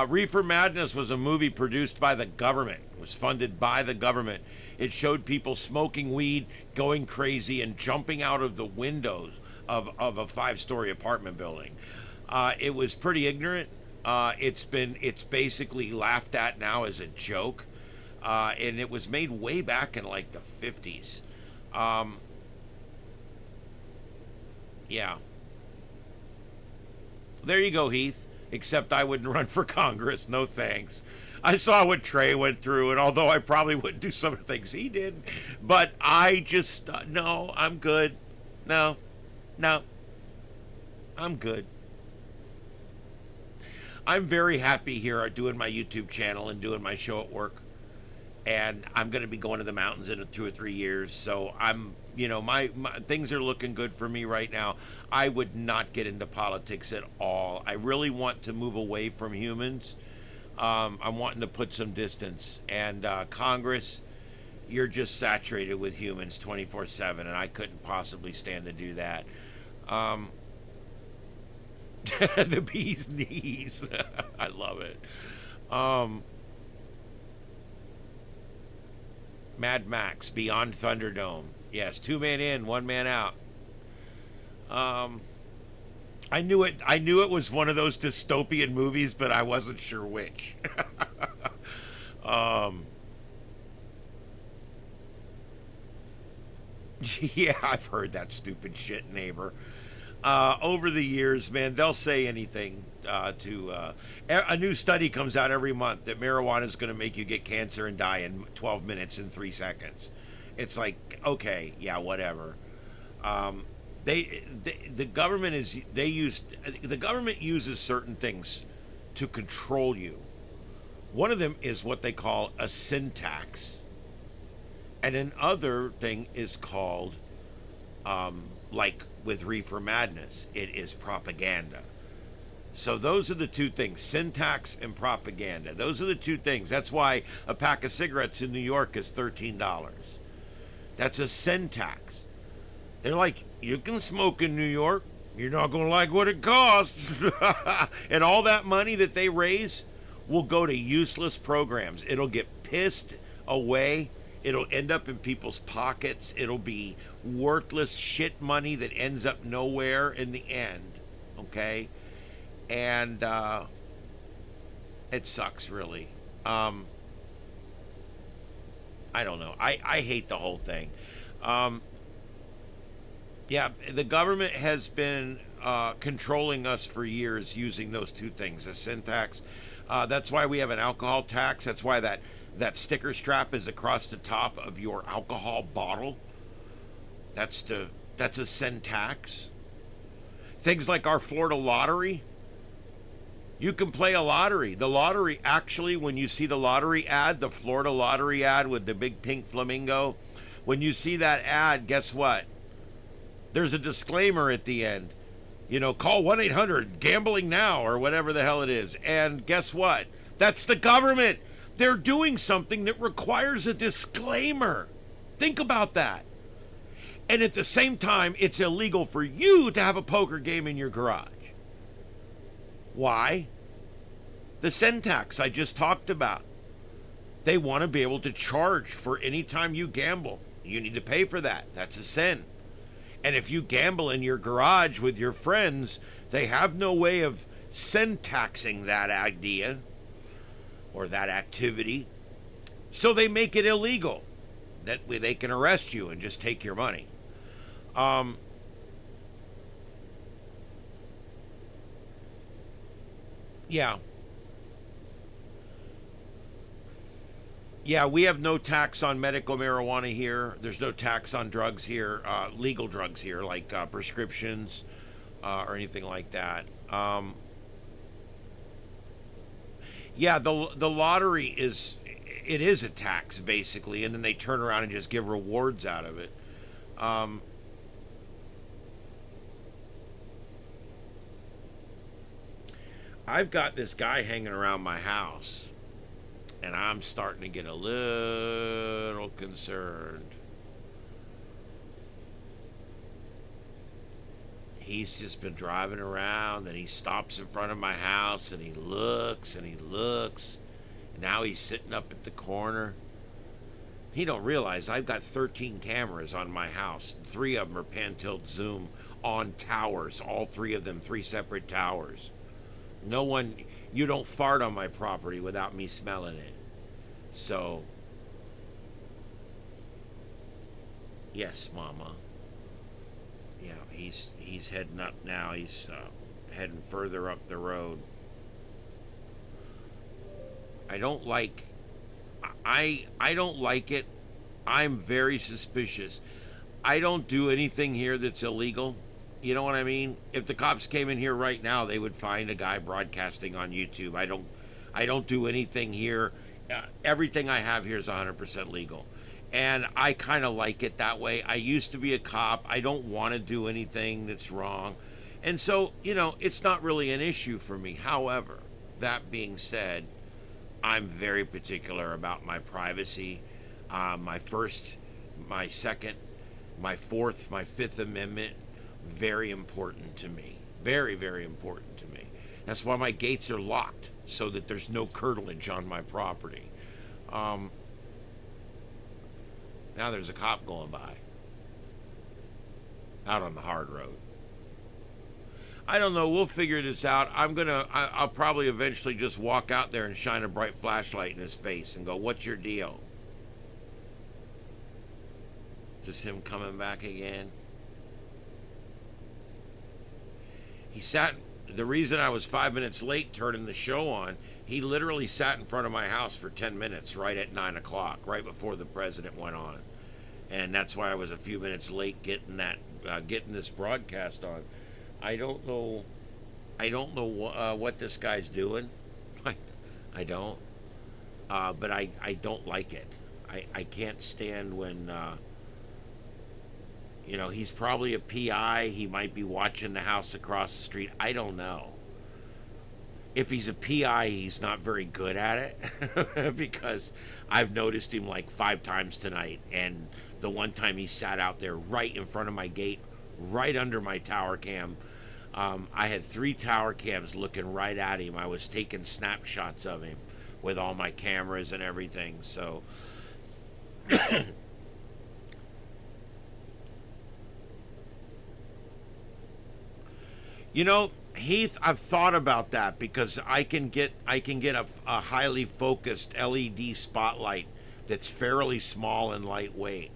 Reefer Madness was a movie produced by the government. It was funded by the government. It showed people smoking weed, going crazy, and jumping out of the windows of a 5-story apartment building. It was pretty ignorant. It's basically laughed at now as a joke. And it was made way back in like the 50s. Yeah. There you go, Heath. Except I wouldn't run for Congress. No thanks. I saw what Trey went through, and although I probably wouldn't do some of the things he did, but I just, no, I'm good. No, I'm good. I'm very happy here doing my YouTube channel and doing my show at work. And I'm going to be going to the mountains in 2 or 3 years. So I'm, my things are looking good for me right now. I would not get into politics at all. I really want to move away from humans. I'm wanting to put some distance. And Congress, you're just saturated with humans 24/7. And I couldn't possibly stand to do that. The bee's knees. I love it. Mad Max, Beyond Thunderdome. Yes, 2 man in, 1 man out. I knew it was one of those dystopian movies, but I wasn't sure which. Yeah, I've heard that stupid shit, neighbor. Over the years, man, they'll say anything a new study comes out every month that marijuana is going to make you get cancer and die in 12 minutes and 3 seconds. It's like, okay, yeah, whatever. The government uses certain things to control you. One of them is what they call a syntax, and another thing is called, like with Reefer Madness, it is propaganda. So those are the 2 things, syntax and propaganda. Those are the 2 things. That's why a pack of cigarettes in New York is $13. That's a syntax. They're like, you can smoke in New York. You're not going to like what it costs. And all that money that they raise will go to useless programs. It'll get pissed away. It'll end up in people's pockets. It'll be worthless shit money that ends up nowhere in the end. Okay? And it sucks, really. I don't know. I hate the whole thing. Yeah, the government has been controlling us for years using those two things, a sin tax. That's why we have an alcohol tax. That's why that sticker strap is across the top of your alcohol bottle. That's a sin tax. Things like our Florida lottery. You can play a lottery. The lottery, actually, when you see the lottery ad, the Florida lottery ad with the big pink flamingo, when you see that ad, guess what? There's a disclaimer at the end. You know, call 1-800-GAMBLING NOW or whatever the hell it is. And guess what? That's the government. They're doing something that requires a disclaimer. Think about that. And at the same time, it's illegal for you to have a poker game in your garage. Why? The sin tax I just talked about. They want to be able to charge for any time you gamble. You need to pay for that. That's a sin. And if you gamble in your garage with your friends, they have no way of sin taxing that idea or that activity. So they make it illegal. That way they can arrest you and just take your money. Yeah. Yeah, we have no tax on medical marijuana here. There's no tax on drugs here, legal drugs here, like prescriptions or anything like that. Yeah, the lottery is a tax, basically, and then they turn around and just give rewards out of it. I've got this guy hanging around my house, and I'm starting to get a little concerned. He's just been driving around, and he stops in front of my house, and he looks, and he looks. And now he's sitting up at the corner. He don't realize I've got 13 cameras on my house. 3 of them are pan-tilt zoom on towers. All 3 of them, 3 separate towers. No one, you don't fart on my property without me smelling it. So, yes, Mama. Yeah, he's heading up now. He's heading further up the road. I don't like it. I'm very suspicious. I don't do anything here that's illegal. You know what I mean? If the cops came in here right now, they would find a guy broadcasting on YouTube. I don't do anything here. Everything I have here is 100% legal. And I kind of like it that way. I used to be a cop. I don't want to do anything that's wrong. And so, you know, it's not really an issue for me. However, that being said, I'm very particular about my privacy. My first, my second, my fourth, my Fifth Amendment, very important to me. Very, very important to me. That's why my gates are locked, so that there's no curtilage on my property. Now there's a cop going by. Out on the hard road. I don't know. We'll figure this out. I'll probably eventually just walk out there and shine a bright flashlight in his face and go, "What's your deal?" Just him coming back again. He sat. The reason I was 5 minutes late turning the show on, he literally sat in front of my house for 10 minutes right at 9 o'clock, right before the president went on. And that's why I was a few minutes late getting this broadcast on. I don't know what this guy's doing. I don't. But I don't like it. I can't stand when, you know, he's probably a PI. He might be watching the house across the street. I don't know. If he's a PI, he's not very good at it because I've noticed him like 5 times tonight. And the one time he sat out there right in front of my gate, right under my tower cam, I had 3 tower cams looking right at him. I was taking snapshots of him with all my cameras and everything. So, you know, Heath, I've thought about that because I can get a highly focused LED spotlight that's fairly small and lightweight.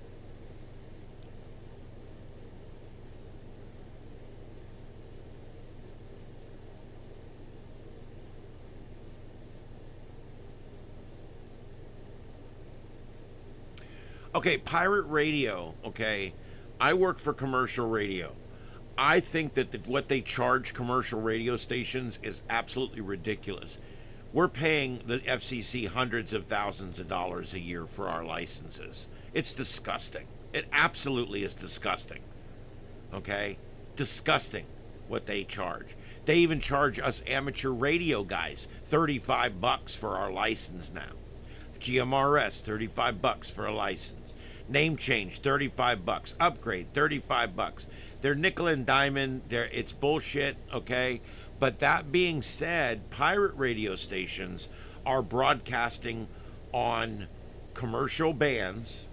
Okay, pirate radio, okay. I work for commercial radio. I think that what they charge commercial radio stations is absolutely ridiculous. We're paying the FCC hundreds of thousands of dollars a year for our licenses. It's disgusting. It absolutely is disgusting. Okay? Disgusting what they charge. They even charge us amateur radio guys $35 for our license now. GMRS, $35 for a license. Name change, $35. Upgrade, $35. They're nickel and diamond. It's bullshit, okay? But that being said, pirate radio stations are broadcasting on commercial bands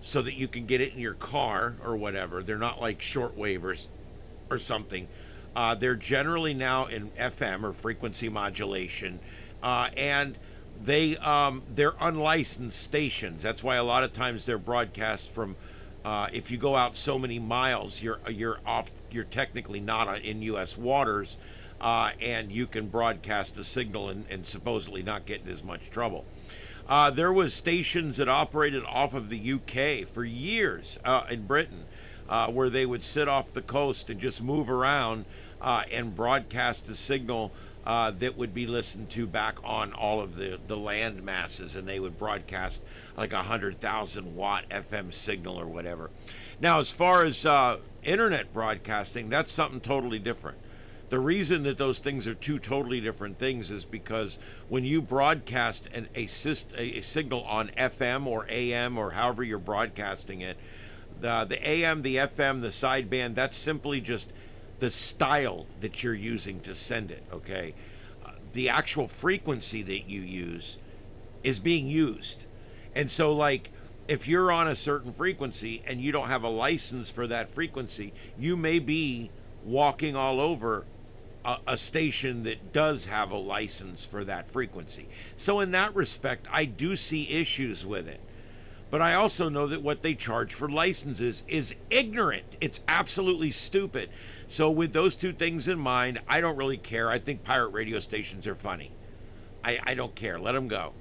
so that you can get it in your car or whatever. They're not like shortwave or something. They're generally now in FM or frequency modulation, and they're unlicensed stations. That's why a lot of times they're broadcast from. If you go out so many miles, you're technically not in U.S. waters, and you can broadcast a signal and supposedly not get in as much trouble. There was stations that operated off of the UK for years in Britain, where they would sit off the coast and just move around and broadcast a signal that would be listened to back on all of the land masses, and they would broadcast like 100,000 watt FM signal or whatever. Now, as far as internet broadcasting, that's something totally different. The reason that those things are two totally different things is because when you broadcast a signal on FM or AM or however you're broadcasting it, the AM, the FM, the sideband, that's simply just the style that you're using to send it, okay? The actual frequency that you use is being used. And so, like, if you're on a certain frequency and you don't have a license for that frequency, you may be walking all over a station that does have a license for that frequency. So in that respect, I do see issues with it. But I also know that what they charge for licenses is ignorant. It's absolutely stupid. So with those two things in mind, I don't really care. I think pirate radio stations are funny. I don't care. Let them go.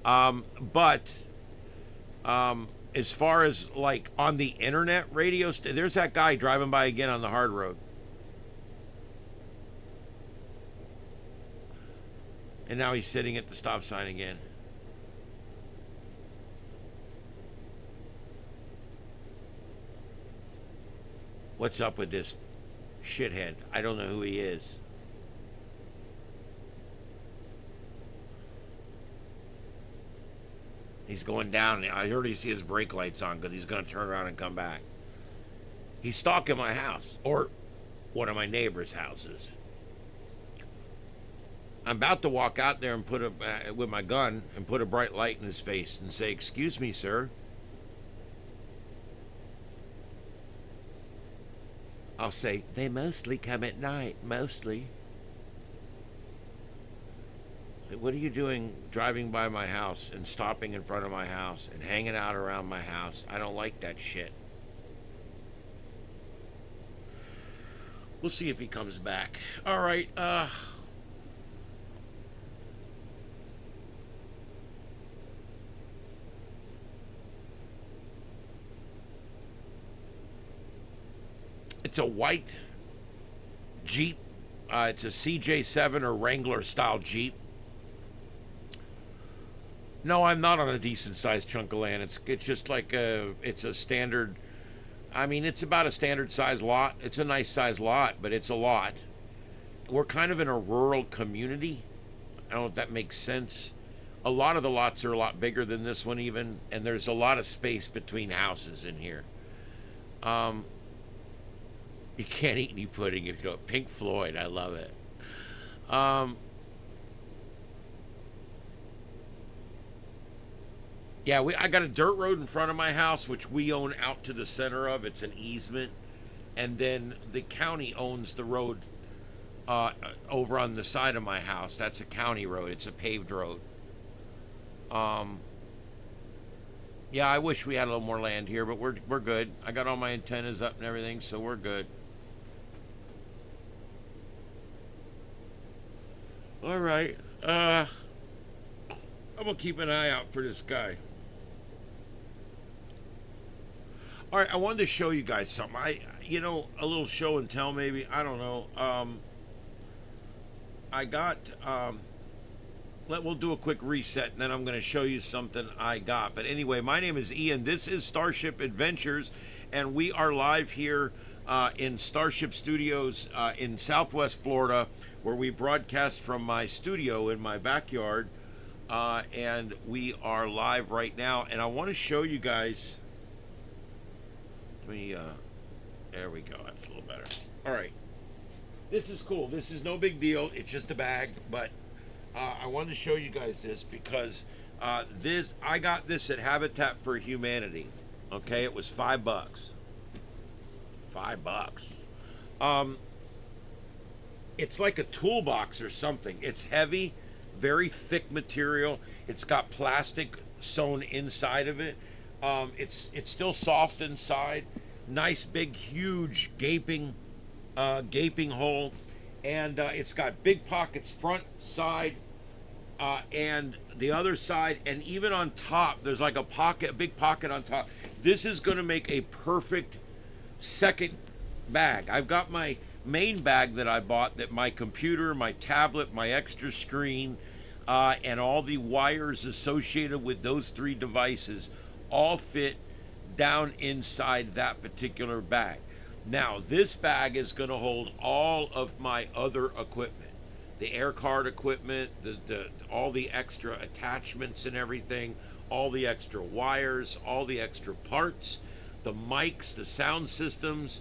But as far as like on the internet radio, there's that guy driving by again on the hard road. And now he's sitting at the stop sign again. What's up with this shithead? I don't know who he is. He's going down. I already see his brake lights on because he's going to turn around and come back. He's stalking my house, or one of my neighbor's houses. I'm about to walk out there and put with my gun and put a bright light in his face and say, "Excuse me, sir." I'll say, "They mostly come at night, mostly." What are you doing driving by my house and stopping in front of my house and hanging out around my house? I don't like that shit. We'll see if he comes back. All right, it's a white Jeep. It's a CJ7 or Wrangler style Jeep. No, I'm not on a decent sized chunk of land. It's just like it's a standard. I mean, it's about a standard size lot. It's a nice size lot, but it's a lot. We're kind of in a rural community. I don't know if that makes sense. A lot of the lots are a lot bigger than this one even, and there's a lot of space between houses in here. You can't eat any pudding if you don't. Pink Floyd, I love it. Um, yeah, I got a dirt road in front of my house, which we own out to the center of. It's an easement. And then the county owns the road over on the side of my house. That's a county road. It's a paved road. Yeah, I wish we had a little more land here, but we're good. I got all my antennas up and everything, so we're good. All right. I'm gonna keep an eye out for this guy. All right, I wanted to show you guys something. A little show and tell maybe. I don't know. I got. We'll do a quick reset, and then I'm going to show you something I got. But anyway, my name is Ian. This is Starship Adventures, and we are live here in Starship Studios in Southwest Florida, where we broadcast from my studio in my backyard. And we are live right now, and I want to show you guys. There we go. That's a little better. All right. This is cool. This is no big deal. It's just a bag, but I wanted to show you guys this because I got this at Habitat for Humanity. Okay, it was $5. $5. It's like a toolbox or something. It's heavy, very thick material. It's got plastic sewn inside of it. It's still soft inside. Nice, big, huge, gaping hole, and it's got big pockets front, side, and the other side, and even on top. There's like a big pocket on top. This is going to make a perfect second bag. I've got my main bag that I bought, that my computer, my tablet, my extra screen, and all the wires associated with those three devices all fit down inside that particular bag. Now, this bag is going to hold all of my other equipment, the air card equipment, all the extra attachments and everything, all the extra wires, all the extra parts, the mics, the sound systems,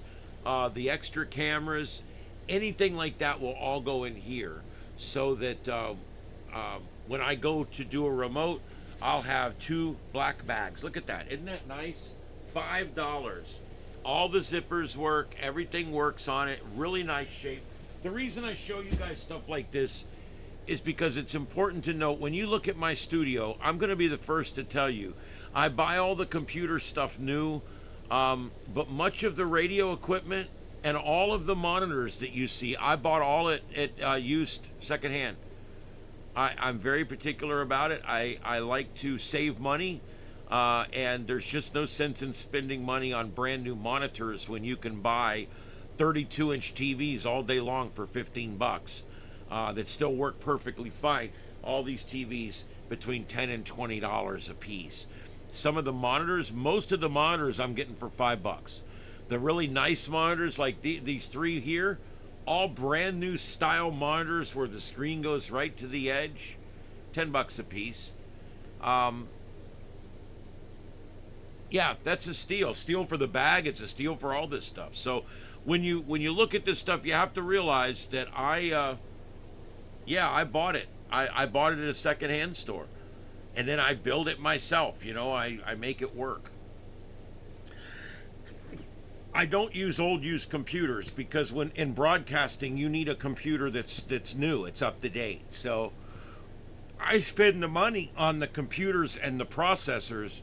the extra cameras, anything like that will all go in here, so that when I go to do a remote, I'll have 2 black bags. Look at that. Isn't that nice? $5. All the zippers work. Everything works on it. Really nice shape. The reason I show you guys stuff like this is because it's important to note, when you look at my studio, I'm going to be the first to tell you, I buy all the computer stuff new, but much of the radio equipment and all of the monitors that you see, I bought all at used secondhand. I'm very particular about it. I like to save money, and there's just no sense in spending money on brand new monitors when you can buy 32-inch TVs all day long for $15 that still work perfectly fine. All these TVs between $10 and $20 a piece. Some of the monitors, most of the monitors I'm getting for $5. The really nice monitors, like these 3 here, all brand new style monitors where the screen goes right to the edge, $10 a piece. Yeah, that's a steal. Steal for the bag. It's a steal for all this stuff. So when you look at this stuff, you have to realize that I bought it. I bought it at a secondhand store, and then I build it myself. I make it work. I don't use used computers, because when in broadcasting you need a computer that's new, it's up to date. So I spend the money on the computers and the processors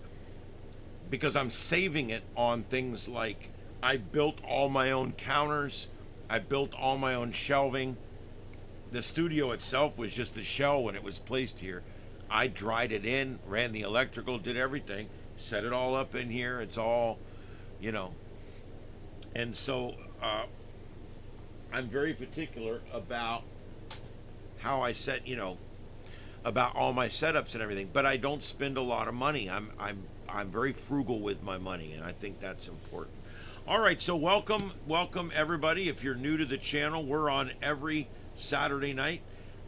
because I'm saving it on things like, I built all my own counters, I built all my own shelving. The studio itself was just a shell when it was placed here. I dried it in, ran the electrical, did everything, set it all up in here. It's all, And so I'm very particular about how I set, about all my setups and everything. But I don't spend a lot of money. I'm very frugal with my money, and I think that's important. All right, so welcome everybody. If you're new to the channel, we're on every Saturday night.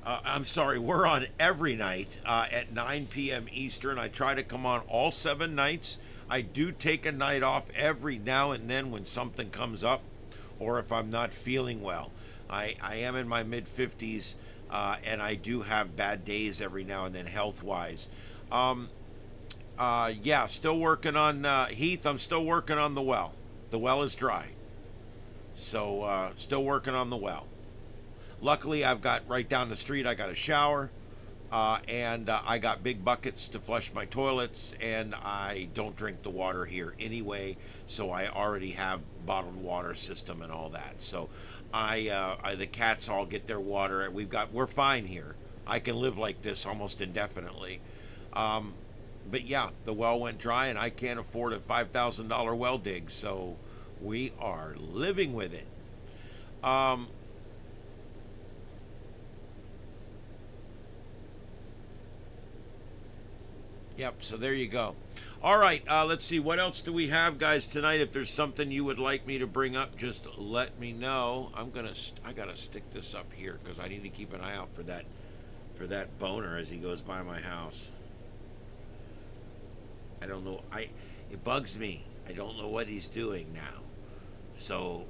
We're on every night at 9 p.m. Eastern. I try to come on all 7 nights. I do take a night off every now and then when something comes up, or if I'm not feeling well. I am in my mid 50s, and I do have bad days every now and then health-wise. Yeah, still working on Heath. I'm still working on the well. The well is dry, so still working on the well. Luckily, I've got right down the street. I got a shower, and I got big buckets to flush my toilets, and I don't drink the water here anyway. So I already have bottled water system and all that. So the cats all get their water. We're fine here. I can live like this almost indefinitely. But yeah, the well went dry, and I can't afford a $5,000 well dig, so we are living with it. Yep, so there you go. All right, let's see. What else do we have, guys, tonight? If there's something you would like me to bring up, just let me know. I gotta stick this up here because I need to keep an eye out for that boner as he goes by my house. I don't know. It bugs me. I don't know what he's doing now. So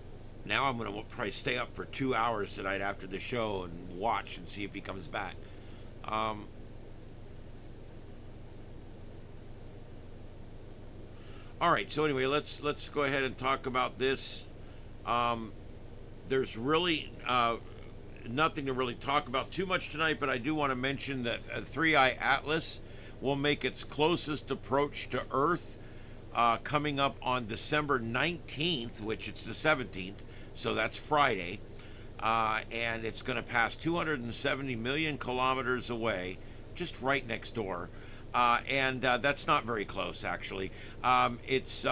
now I'm gonna probably stay up for 2 hours tonight after the show and watch and see if he comes back. All right. So anyway, let's go ahead and talk about this. There's really nothing to really talk about too much tonight, but I do want to mention that a 3-eye atlas will make its closest approach to Earth coming up on December 19th, which it's the 17th, so that's Friday, and it's going to pass 270 million kilometers away, just right next door, and that's not very close, actually. It's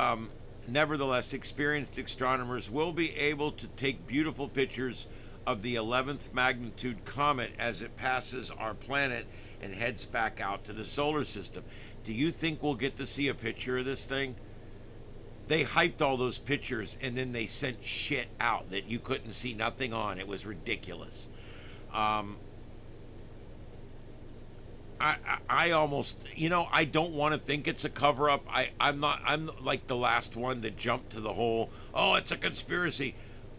nevertheless, experienced astronomers will be able to take beautiful pictures of the 11th magnitude comet as it passes our planet and heads back out to the solar system. Do you think we'll get to see a picture of this thing? They hyped all those pictures and then they sent shit out that you couldn't see nothing on. It was ridiculous. I almost, I don't want to think it's a cover-up. I'm like the last one that jumped to the whole, oh, it's a conspiracy.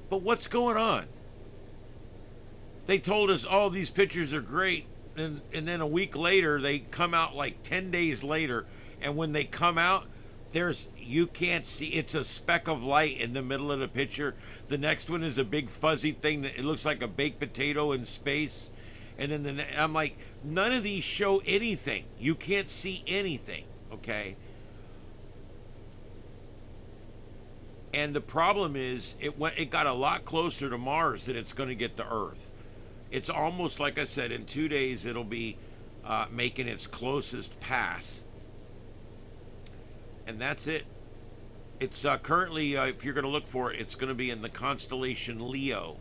But what's going on? They told us, oh, these pictures are great. And then a week later, they come out like 10 days later. And when they come out, you can't see, it's a speck of light in the middle of the picture. The next one is a big fuzzy thing that it looks like a baked potato in space. And then I'm like, none of these show anything. You can't see anything, okay? And the problem is, it got a lot closer to Mars than it's going to get to Earth. It's almost like I said, in 2 days it'll be making its closest pass. And that's it. It's currently, if you're going to look for it, it's going to be in the constellation Leo.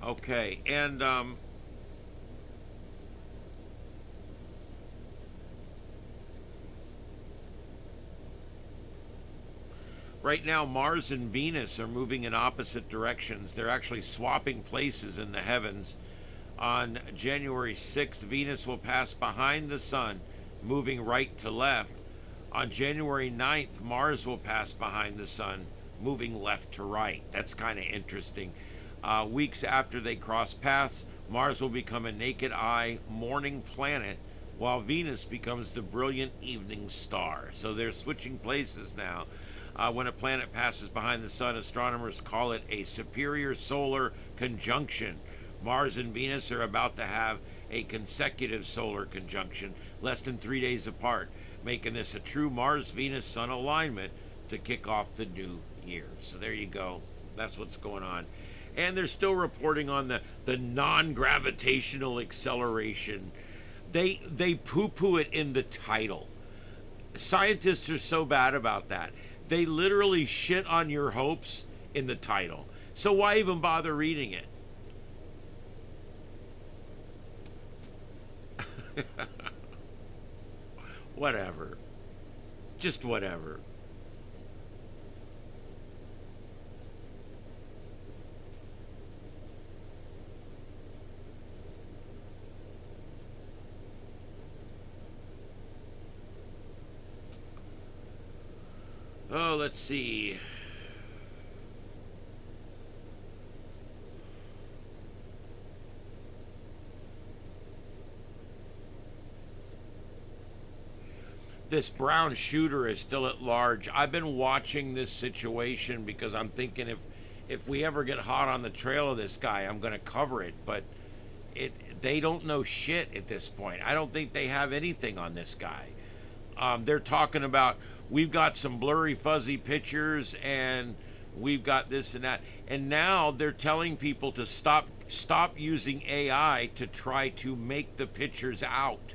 Okay, and right now, Mars and Venus are moving in opposite directions. They're actually swapping places in the heavens. On January 6th, Venus will pass behind the Sun, moving right to left. On January 9th, Mars will pass behind the Sun, moving left to right. That's kind of interesting. Weeks after they cross paths, Mars will become a naked eye morning planet, while Venus becomes the brilliant evening star. So they're switching places now. When a planet passes behind the Sun, astronomers call it a superior solar conjunction. Mars and Venus are about to have a consecutive solar conjunction, less than 3 days apart, making this a true Mars-Venus-Sun alignment to kick off the new year. So there you go. That's what's going on. And they're still reporting on the non-gravitational acceleration. They poo-poo it in the title. Scientists are so bad about that. They literally shit on your hopes in the title. So why even bother reading it? Whatever. Just whatever. Oh, let's see. this brown shooter is still at large. I've been watching this situation because I'm thinking if we ever get hot on the trail of this guy, I'm going to cover it. But they don't know shit at this point. I don't think they have anything on this guy. They're talking about, we've got some blurry, fuzzy pictures, and we've got this and that. And now they're telling people to stop using AI to try to make the pictures out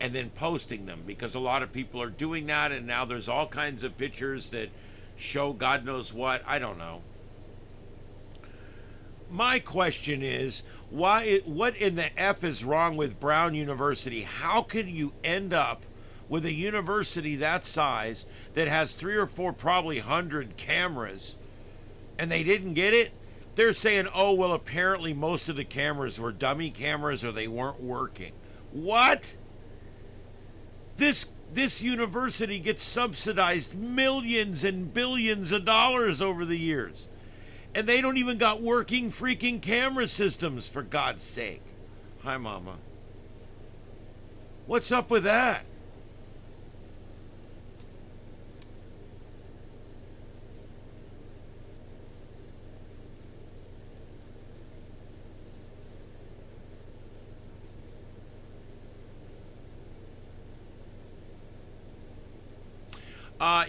and then posting them, because a lot of people are doing that, and now there's all kinds of pictures that show God knows what. I don't know. My question is, what in the F is wrong with Brown University? How can you end up with a university that size that has 3 or 4, probably 100 cameras, and they didn't get it? They're saying, oh, well, apparently most of the cameras were dummy cameras or they weren't working. What? This university gets subsidized millions and billions of dollars over the years, and they don't even got working freaking camera systems, for God's sake. Hi, Mama. What's up with that?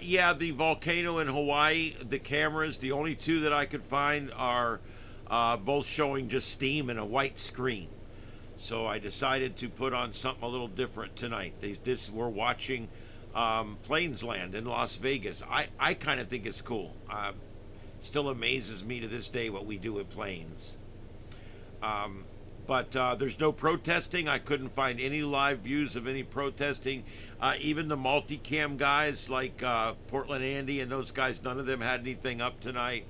Yeah, the volcano in Hawaii, the cameras, the only 2 that I could find are both showing just steam and a white screen. So I decided to put on something a little different tonight. We're watching planes land in Las Vegas. I kind of think it's cool. Still amazes me to this day what we do with planes. But there's no protesting. I couldn't find any live views of any protesting. Even the multicam guys like Portland Andy and those guys, none of them had anything up tonight.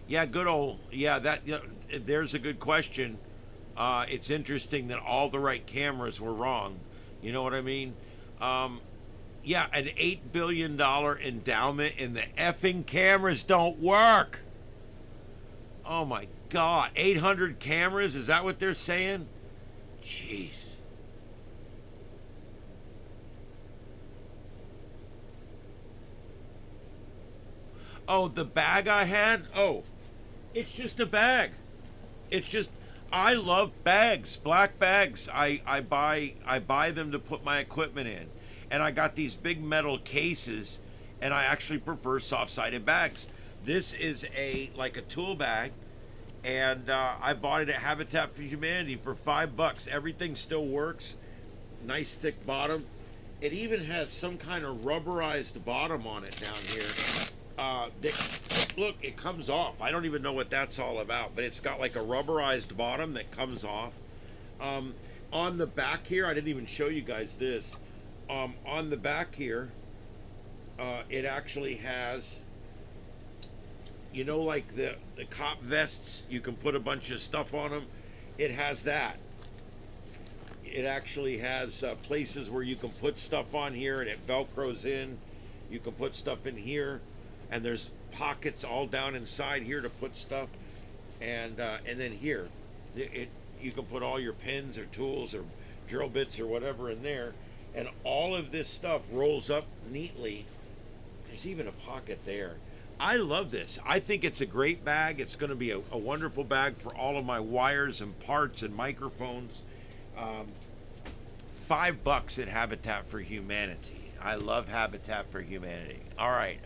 Yeah, good old, yeah, that, you know, there's a good question. It's interesting that all the right cameras were wrong. You know what I mean? Yeah, an $8 billion endowment and the effing cameras don't work. Oh my God, 800 cameras, is that what they're saying? Jeez. Oh, the bag I had? Oh, it's just a bag. It's just, I love bags, black bags. I buy them to put my equipment in. And I got these big metal cases, and I actually prefer soft-sided bags. This is like a tool bag, and I bought it at Habitat for Humanity for $5. Everything still works. Nice thick bottom. It even has some kind of rubberized bottom on it down here. Look, it comes off. I don't even know what that's all about, but it's got like a rubberized bottom that comes off. On the back here, I didn't even show you guys this. On the back here, it actually has, you know, like the cop vests, you can put a bunch of stuff on them. It has that. It actually has places where you can put stuff on here, and it velcros in. You can put stuff in here, and there's pockets all down inside here to put stuff, and then here, you can put all your pins or tools or drill bits or whatever in there, and all of this stuff rolls up neatly. There's even a pocket there. I love this. I think it's a great bag. It's going to be a wonderful bag for all of my wires and parts and microphones. $5 at Habitat for Humanity. I love Habitat for Humanity. All right.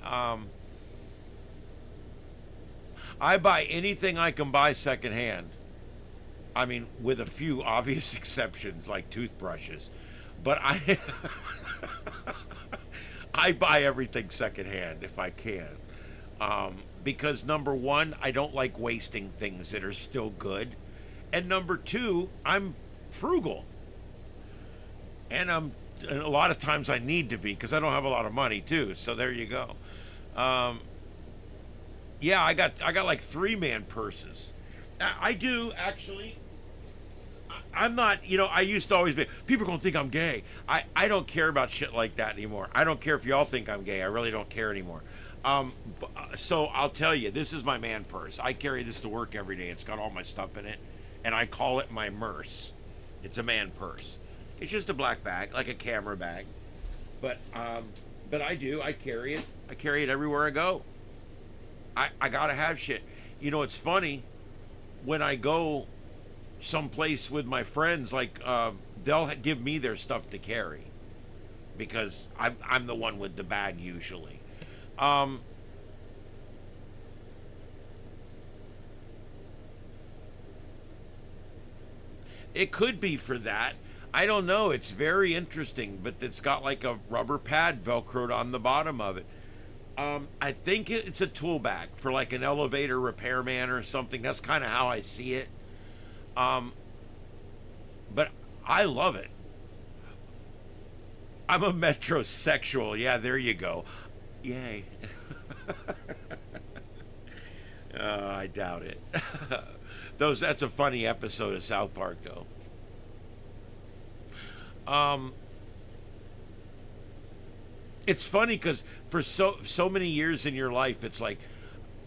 I buy anything I can buy secondhand. I mean, with a few obvious exceptions, like toothbrushes. But I buy everything secondhand if I can. Because number one, I don't like wasting things that are still good. And number two, I'm frugal. And a lot of times I need to be, because I don't have a lot of money too. So there you go. Yeah, I got like 3-man purses. I do actually. I'm not, you know, I used to always be, people are going to think I'm gay. I don't care about shit like that anymore. I don't care if y'all think I'm gay. I really don't care anymore. So I'll tell you, this is my man purse. I carry this to work every day. It's got all my stuff in it, and I call it my Merce. It's a man purse. It's just a black bag, like a camera bag. But I do. I carry it. I carry it everywhere I go. I gotta have shit. You know, it's funny when I go someplace with my friends. Like they'll give me their stuff to carry because I'm the one with the bag usually. It could be for that. I don't know. It's very interesting, but it's got like a rubber pad velcroed on the bottom of it. I think it's a tool bag for like an elevator repairman or something. That's kind of how I see it. But I love it. I'm a metrosexual. Yeah, there you go. Yay. I doubt it. That's a funny episode of South Park, though. It's funny because for so many years in your life, it's like,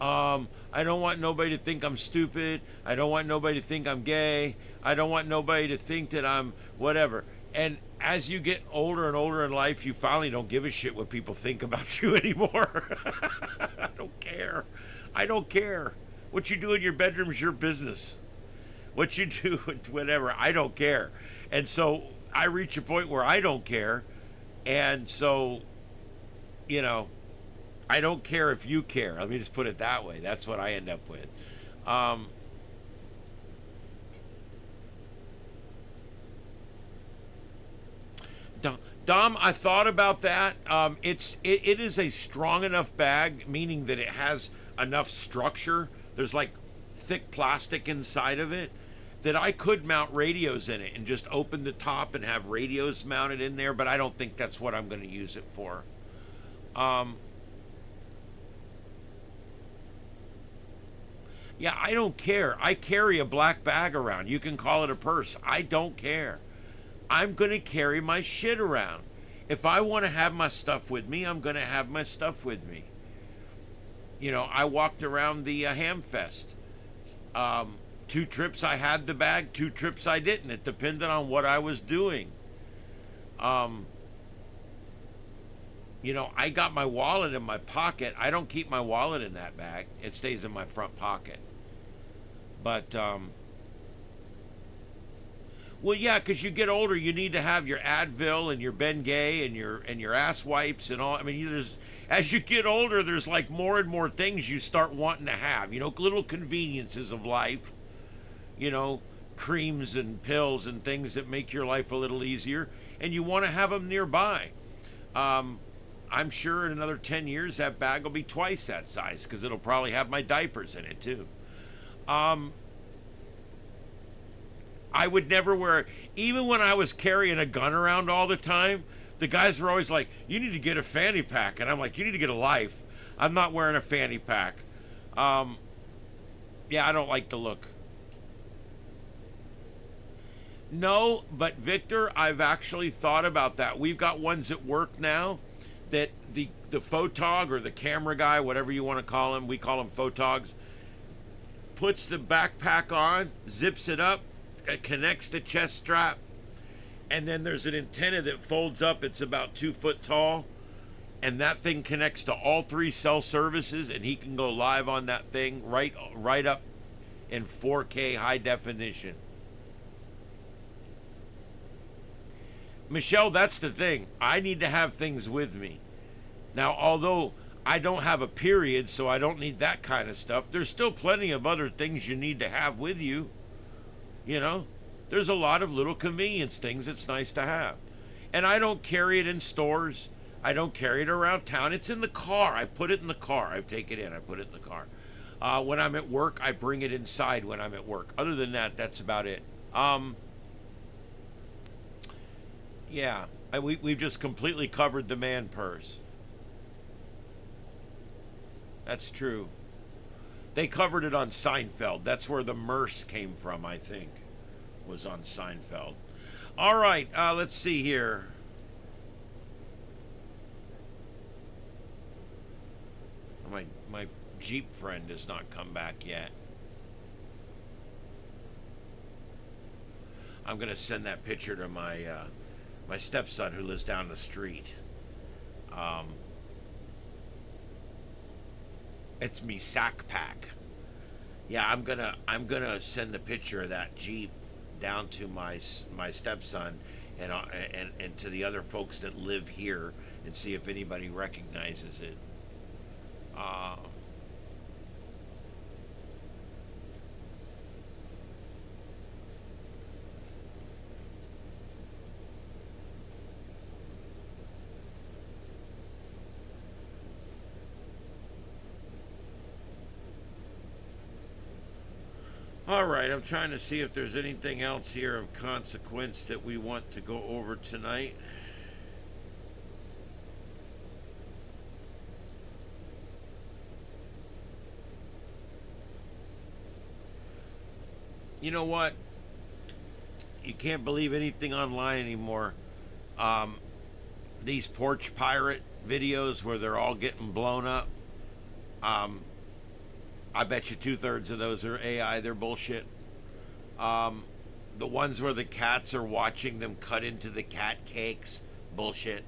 I don't want nobody to think I'm stupid. I don't want nobody to think I'm gay. I don't want nobody to think that I'm whatever. And as you get older and older in life, you finally don't give a shit what people think about you anymore. I don't care. I don't care. What you do in your bedroom is your business. What you do, whatever, I don't care. And so I reach a point where I don't care. And so, you know, I don't care if you care. Let me just put it that way. That's what I end up with. Dom, I thought about that. It is a strong enough bag, meaning that it has enough structure. There's like thick plastic inside of it that I could mount radios in it and just open the top and have radios mounted in there, but I don't think that's what I'm going to use it for. Yeah, I don't care. I carry a black bag around. You can call it a purse. I don't care. I'm going to carry my shit around. If I want to have my stuff with me, I'm going to have my stuff with me. You know, I walked around the Hamfest. 2 trips I had the bag, 2 trips I didn't. It depended on what I was doing. You know, I got my wallet in my pocket. I don't keep my wallet in that bag. It stays in my front pocket. But, well, yeah, because you get older, you need to have your Advil and your Bengay and your ass wipes and all. I mean, as you get older, there's like more and more things you start wanting to have. You know, little conveniences of life. You know, creams and pills and things that make your life a little easier. And you want to have them nearby. I'm sure in another 10 years, that bag will be twice that size because it'll probably have my diapers in it, too. I would never wear, even when I was carrying a gun around all the time, the guys were always like, you need to get a fanny pack. And I'm like, you need to get a life. I'm not wearing a fanny pack. Yeah, I don't like the look. No, but Victor, I've actually thought about that. We've got ones at work now that the photog or the camera guy, whatever you want to call him, we call him photogs, puts the backpack on, zips it up, it connects the chest strap, and then there's an antenna that folds up. It's about 2 foot tall, and that thing connects to all 3 cell services, and he can go live on that thing right up in 4K high definition. Michelle, that's the thing. I need to have things with me. Now, although I don't have a period, so I don't need that kind of stuff, there's still plenty of other things you need to have with you. You know, there's a lot of little convenience things it's nice to have. And I don't carry it in stores. I don't carry it around town. It's in the car. I put it in the car. I take it in. I put it in the car. When I'm at work, I bring it inside when I'm at work. Other than that, that's about it. Yeah, we've just completely covered the man purse. That's true. They covered it on Seinfeld. That's where the merce came from, I think, was on Seinfeld. All right, let's see here. My Jeep friend has not come back yet. I'm gonna send that picture to my my stepson who lives down the street. It's me sack pack. Yeah, I'm gonna send the picture of that Jeep down to my stepson and to the other folks that live here and see if anybody recognizes it. Uh, all right, I'm trying to see if there's anything else here of consequence that we want to go over tonight. You know what? You can't believe anything online anymore. These porch pirate videos where they're all getting blown up. I bet you 2/3 of those are AI. They're bullshit. The ones where the cats are watching them cut into the cat cakes, bullshit.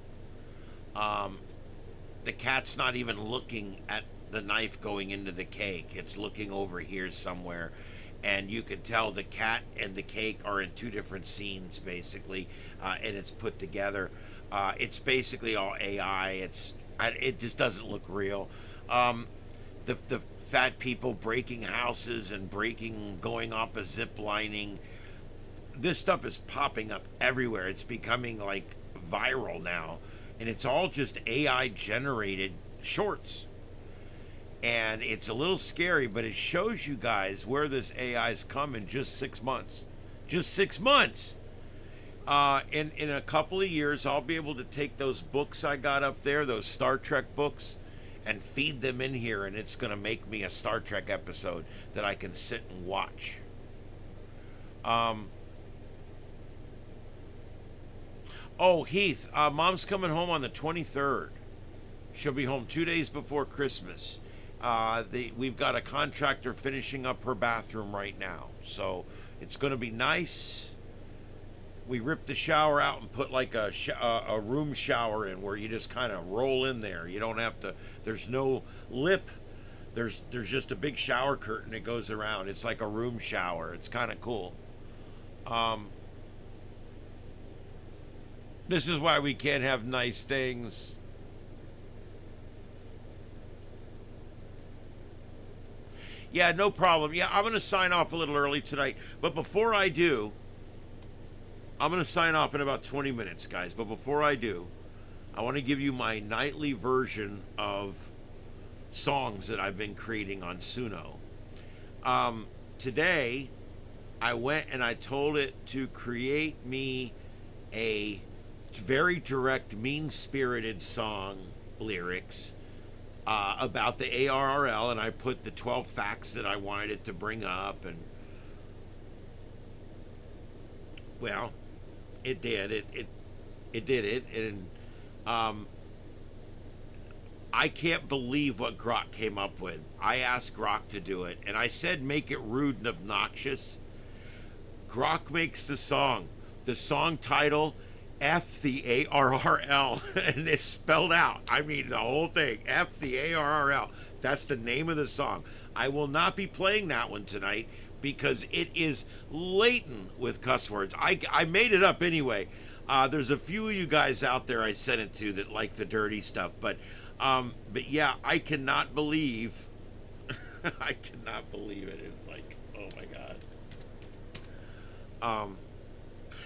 The cat's not even looking at the knife going into the cake. It's looking over here somewhere. And you can tell the cat and the cake are in two different scenes, basically, and it's put together. It's basically all AI. It just doesn't look real. The fat people breaking houses and going off a zip lining. This stuff is popping up everywhere. It's becoming like viral now, and it's all just AI generated shorts. And it's a little scary, but it shows you guys where this AI's come in just 6 months. Just 6 months. In a couple of years, I'll be able to take those books I got up there, those Star Trek books, and feed them in here, and it's going to make me a Star Trek episode that I can sit and watch. Oh, Heath, Mom's coming home on the 23rd. She'll be home 2 days before Christmas. We've got a contractor finishing up her bathroom right now, so it's going to be nice. We ripped the shower out and put like a room shower in where you just kind of roll in there. You don't have to. There's no lip. There's just a big shower curtain that goes around. It's like a room shower. It's kind of cool. This is why we can't have nice things. Yeah, no problem. Yeah, I'm going to sign off a little early tonight. But before I do, I'm going to sign off in about 20 minutes, guys. But before I do, I want to give you my nightly version of songs that I've been creating on Suno. Today, I went and I told it to create me a very direct, mean-spirited song lyrics about the ARRL, and I put the 12 facts that I wanted it to bring up, and well, it did. It did it, and I can't believe what Grok came up with. I asked Grok to do it, and I said make it rude and obnoxious. Grok makes the song. The song title, F the ARRL, and it's spelled out. I mean, the whole thing, F the ARRL. That's the name of the song. I will not be playing that one tonight because it is laden with cuss words. I made it up anyway. There's a few of you guys out there I sent it to that like the dirty stuff, but yeah, I cannot believe, I cannot believe it. It's like, oh my God.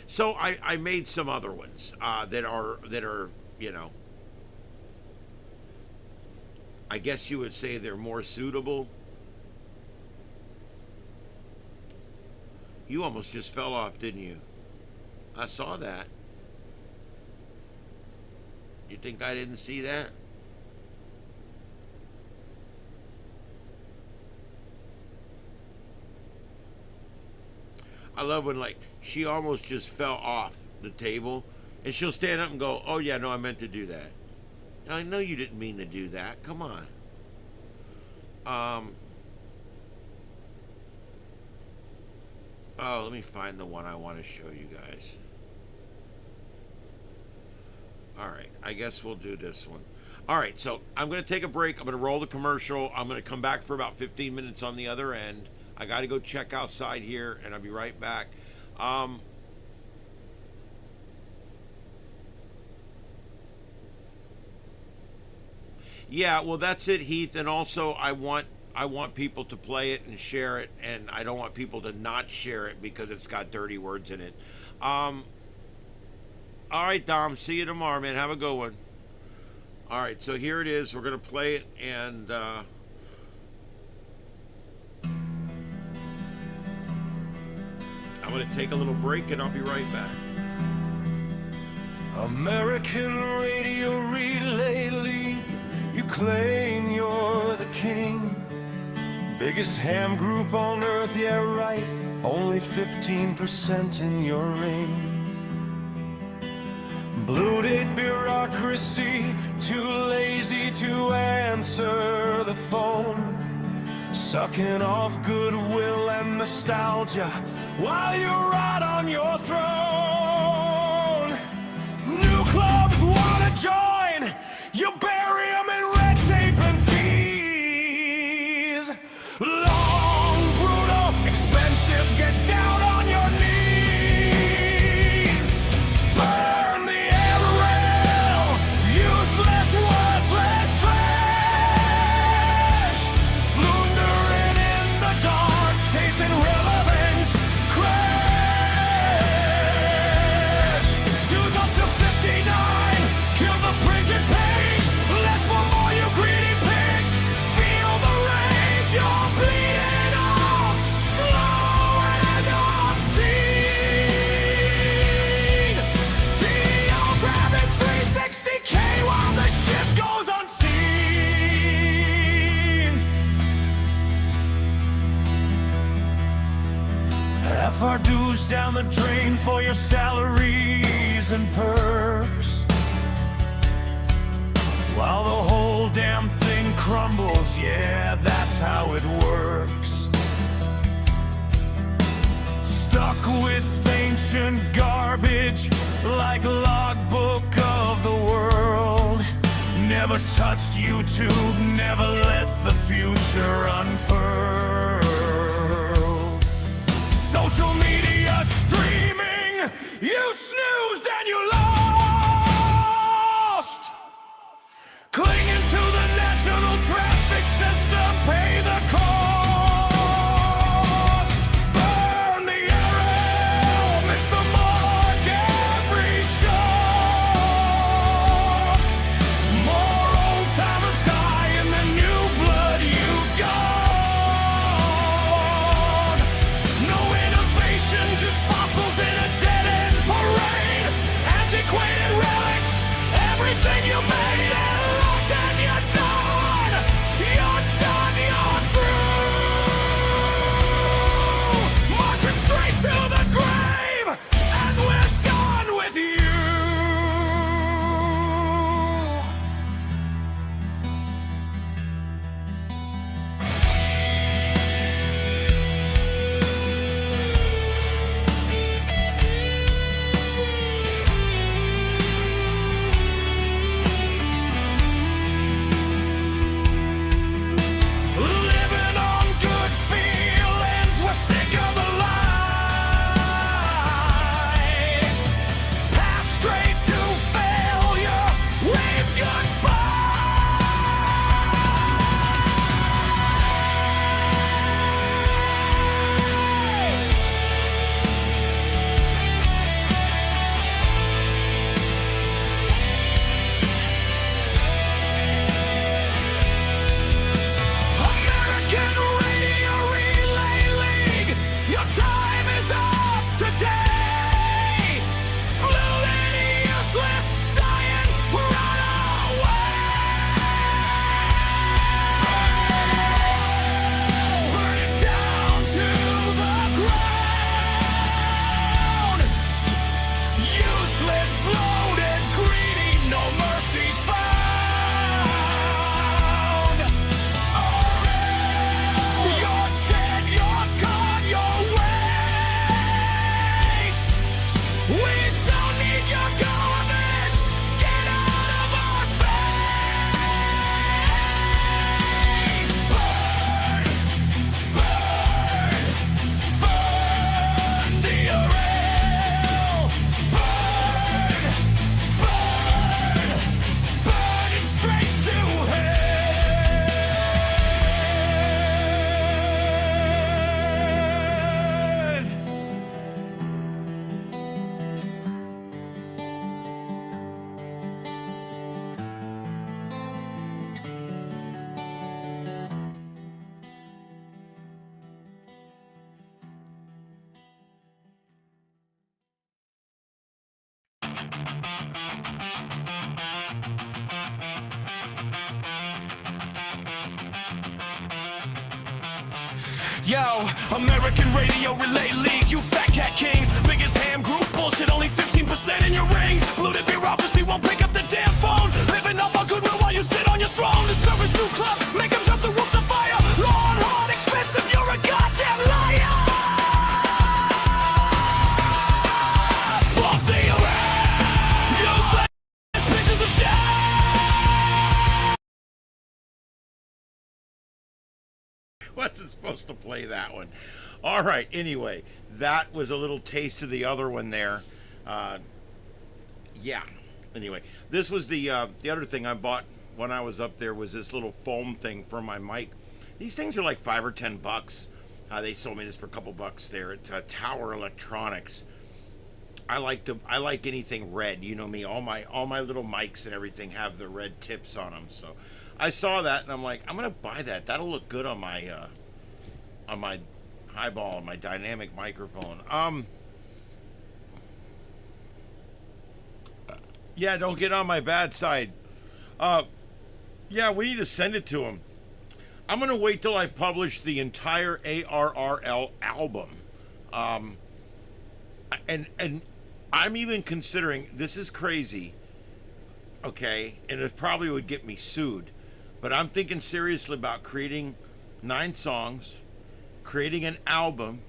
So I made some other ones that are you know, I guess you would say they're more suitable. You almost just fell off, didn't you? I saw that. You think I didn't see that? I love when, like, she almost just fell off the table, and she'll stand up and go, oh yeah, no, I meant to do that. And I know you didn't mean to do that. Come on. Oh, let me find the one I want to show you guys. All right, I guess we'll do this one. All right, so I'm going to take a break. I'm going to roll the commercial. I'm going to come back for about 15 minutes on the other end. I got to go check outside here, and I'll be right back. Yeah, well, that's it, Heath. And also, I want people to play it and share it, and I don't want people to not share it because it's got dirty words in it. All right, Dom. See you tomorrow, man. Have a good one. All right, so here it is. We're gonna play it, and I'm gonna take a little break, and I'll be right back. American radio relay league, you claim you're the king. Biggest ham group on earth, yeah right, only 15% in your ring. Bloated bureaucracy, too lazy to answer the phone. Sucking off goodwill and nostalgia while you're right on your throne. New clubs wanna join, you bury them in red tape and fees. Long, brutal, expensive, get down on your knees. Burn the aerial, useless, worthless trash. Floundering in the dark, chasing relevance, crash. Dues up to 59, kill the printed page. Less for more, you greedy pigs. Feel the rage, you're bleeding out, slow and obscene. CEO grabbing 360K while the ship goes unseen. Half our dues down the drain for your salaries and perks, while the whole damn thing crumbles. Yeah, that's how it works. Stuck with ancient garbage like logbook of the world. Never touched YouTube, never let the future unfurl. Social media streaming, you snoozed and you lost. Clinging to the national traffic system, pay the cost. Burn the arrow, miss the mark every shot. More old timers die in the new blood you got. Yo, American Radio Relay League, you fat cat kings. Biggest ham group bullshit, only 15% in your rings. Polluted bureaucracy won't pick up the damn phone. Living up on goodwill while you sit on your throne. Establish new clubs, make them jump the roofs of fire. Law and hard, expensive, you're a goddamn liar. Fuck the arrest. Useless pieces of shit. Wasn't supposed to play that one. All right. Anyway, that was a little taste of the other one there. Yeah. Anyway, this was the other thing I bought when I was up there was this little foam thing for my mic. These things are like $5 or $10. They sold me this for a couple bucks there at Tower Electronics. I like anything red. You know me. All my little mics and everything have the red tips on them. So I saw that and I'm like, I'm gonna buy that. That'll look good on my highball, my dynamic microphone. Yeah, don't get on my bad side. Yeah, we need to send it to him. I'm gonna wait till I publish the entire ARRL album. And I'm even considering, this is crazy, okay, and it probably would get me sued, but I'm thinking seriously about creating 9 songs, creating an album,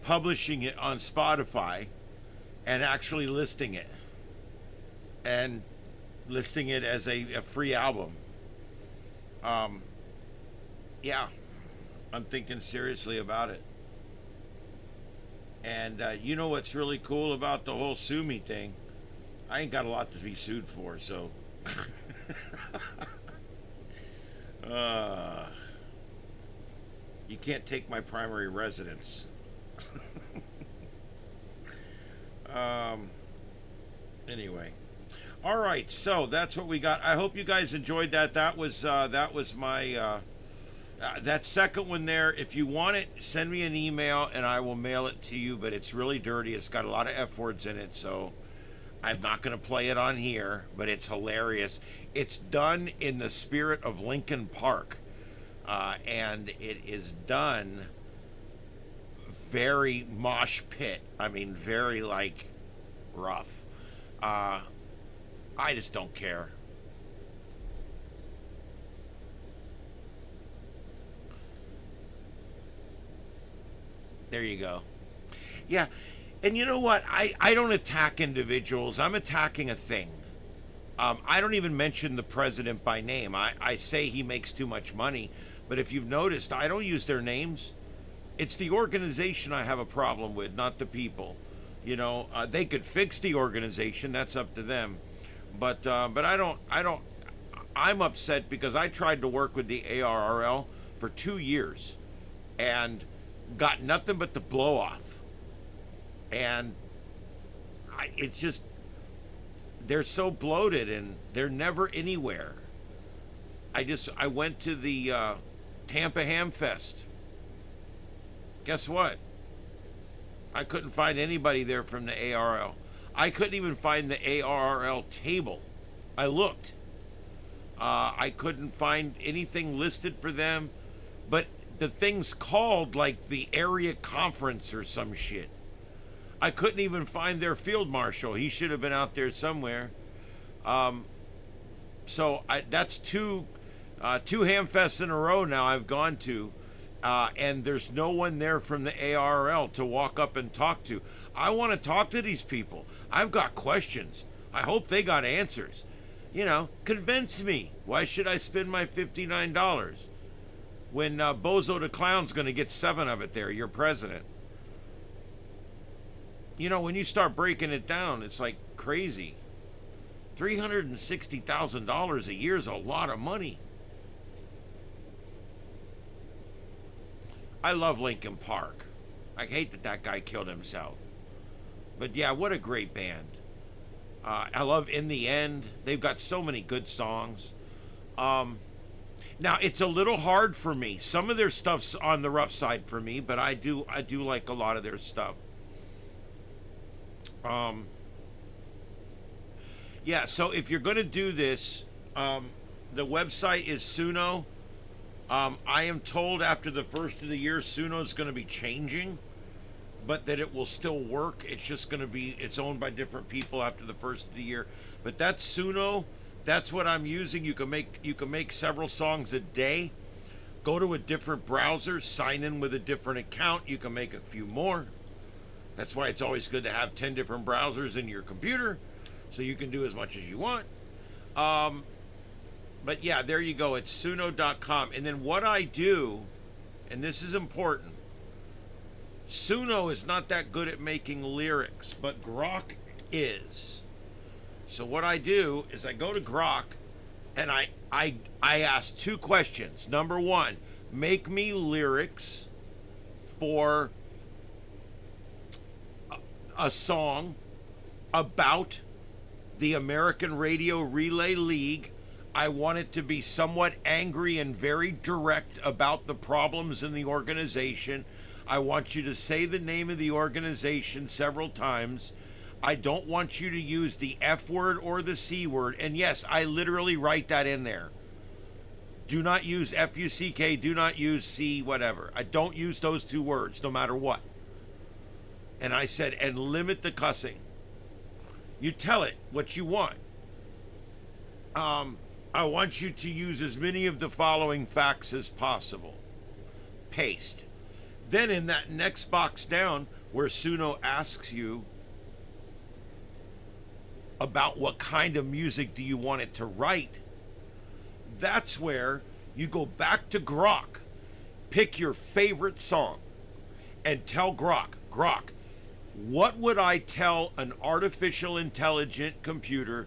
publishing it on Spotify, and actually listing it. And listing it as a free album. Yeah, I'm thinking seriously about it. And you know what's really cool about the whole sue me thing? I ain't got a lot to be sued for, so. You can't take my primary residence. Anyway. All right, so that's what we got. I hope you guys enjoyed that. That was my that second one there. If you want it, send me an email and I will mail it to you. But it's really dirty. It's got a lot of F words in it, so I'm not going to play it on here. But it's hilarious. It's done in the spirit of Lincoln Park, and it is done very mosh pit. I mean, very like rough. I just don't care. There you go. Yeah, and you know what? I don't attack individuals. I'm attacking a thing. I don't even mention the president by name. I say he makes too much money, but if you've noticed, I don't use their names. It's the organization I have a problem with, not the people. You know, they could fix the organization. That's up to them. But I don't. I'm upset because I tried to work with the ARRL for 2 years, and got nothing but the blow off. And it's just, they're so bloated and they're never anywhere. I went to the Tampa Ham Fest. Guess what? I couldn't find anybody there from the ARRL. I couldn't even find the ARRL table. I looked. I couldn't find anything listed for them, but the thing's called like the area conference or some shit. I couldn't even find their field marshal. He should have been out there somewhere. So that's two Hamfests in a row now I've gone to, and there's no one there from the ARRL to walk up and talk to. I want to talk to these people. I've got questions. I hope they got answers. You know, convince me. Why should I spend my $59 when Bozo the Clown's going to get 7 of it there, your president? You know, when you start breaking it down, it's like crazy. $360,000 a year is a lot of money. I love Lincoln Park. I hate that guy killed himself. But yeah, what a great band. I love In the End. They've got so many good songs. Now, it's a little hard for me. Some of their stuff's on the rough side for me, but I do like a lot of their stuff. Yeah, so if you're going to do this, the website is Suno. I am told after the first of the year, Suno is going to be changing, but that it will still work. It's just going to be, it's owned by different people after the first of the year. But that's Suno. That's what I'm using. You can make several songs a day. Go to a different browser, sign in with a different account. You can make a few more. That's why it's always good to have 10 different browsers in your computer, so you can do as much as you want. But yeah, there you go. It's suno.com. And then what I do, and this is important, Suno is not that good at making lyrics, but Grok is. So what I do is I go to Grok and I ask two questions. Number one, make me lyrics for a song about the American Radio Relay League. I want it to be somewhat angry and very direct about the problems in the organization. I want you to say the name of the organization several times. I don't want you to use the F word or the C word. And yes, I literally write that in there. Do not use F-U-C-K, do not use C whatever. I don't use those two words no matter what. And I said, and limit the cussing. You tell it what you want. I want you to use as many of the following facts as possible. Paste. Then in that next box down where Suno asks you about what kind of music do you want it to write, that's where you go back to Grok, pick your favorite song, and tell Grok, what would I tell an artificial intelligent computer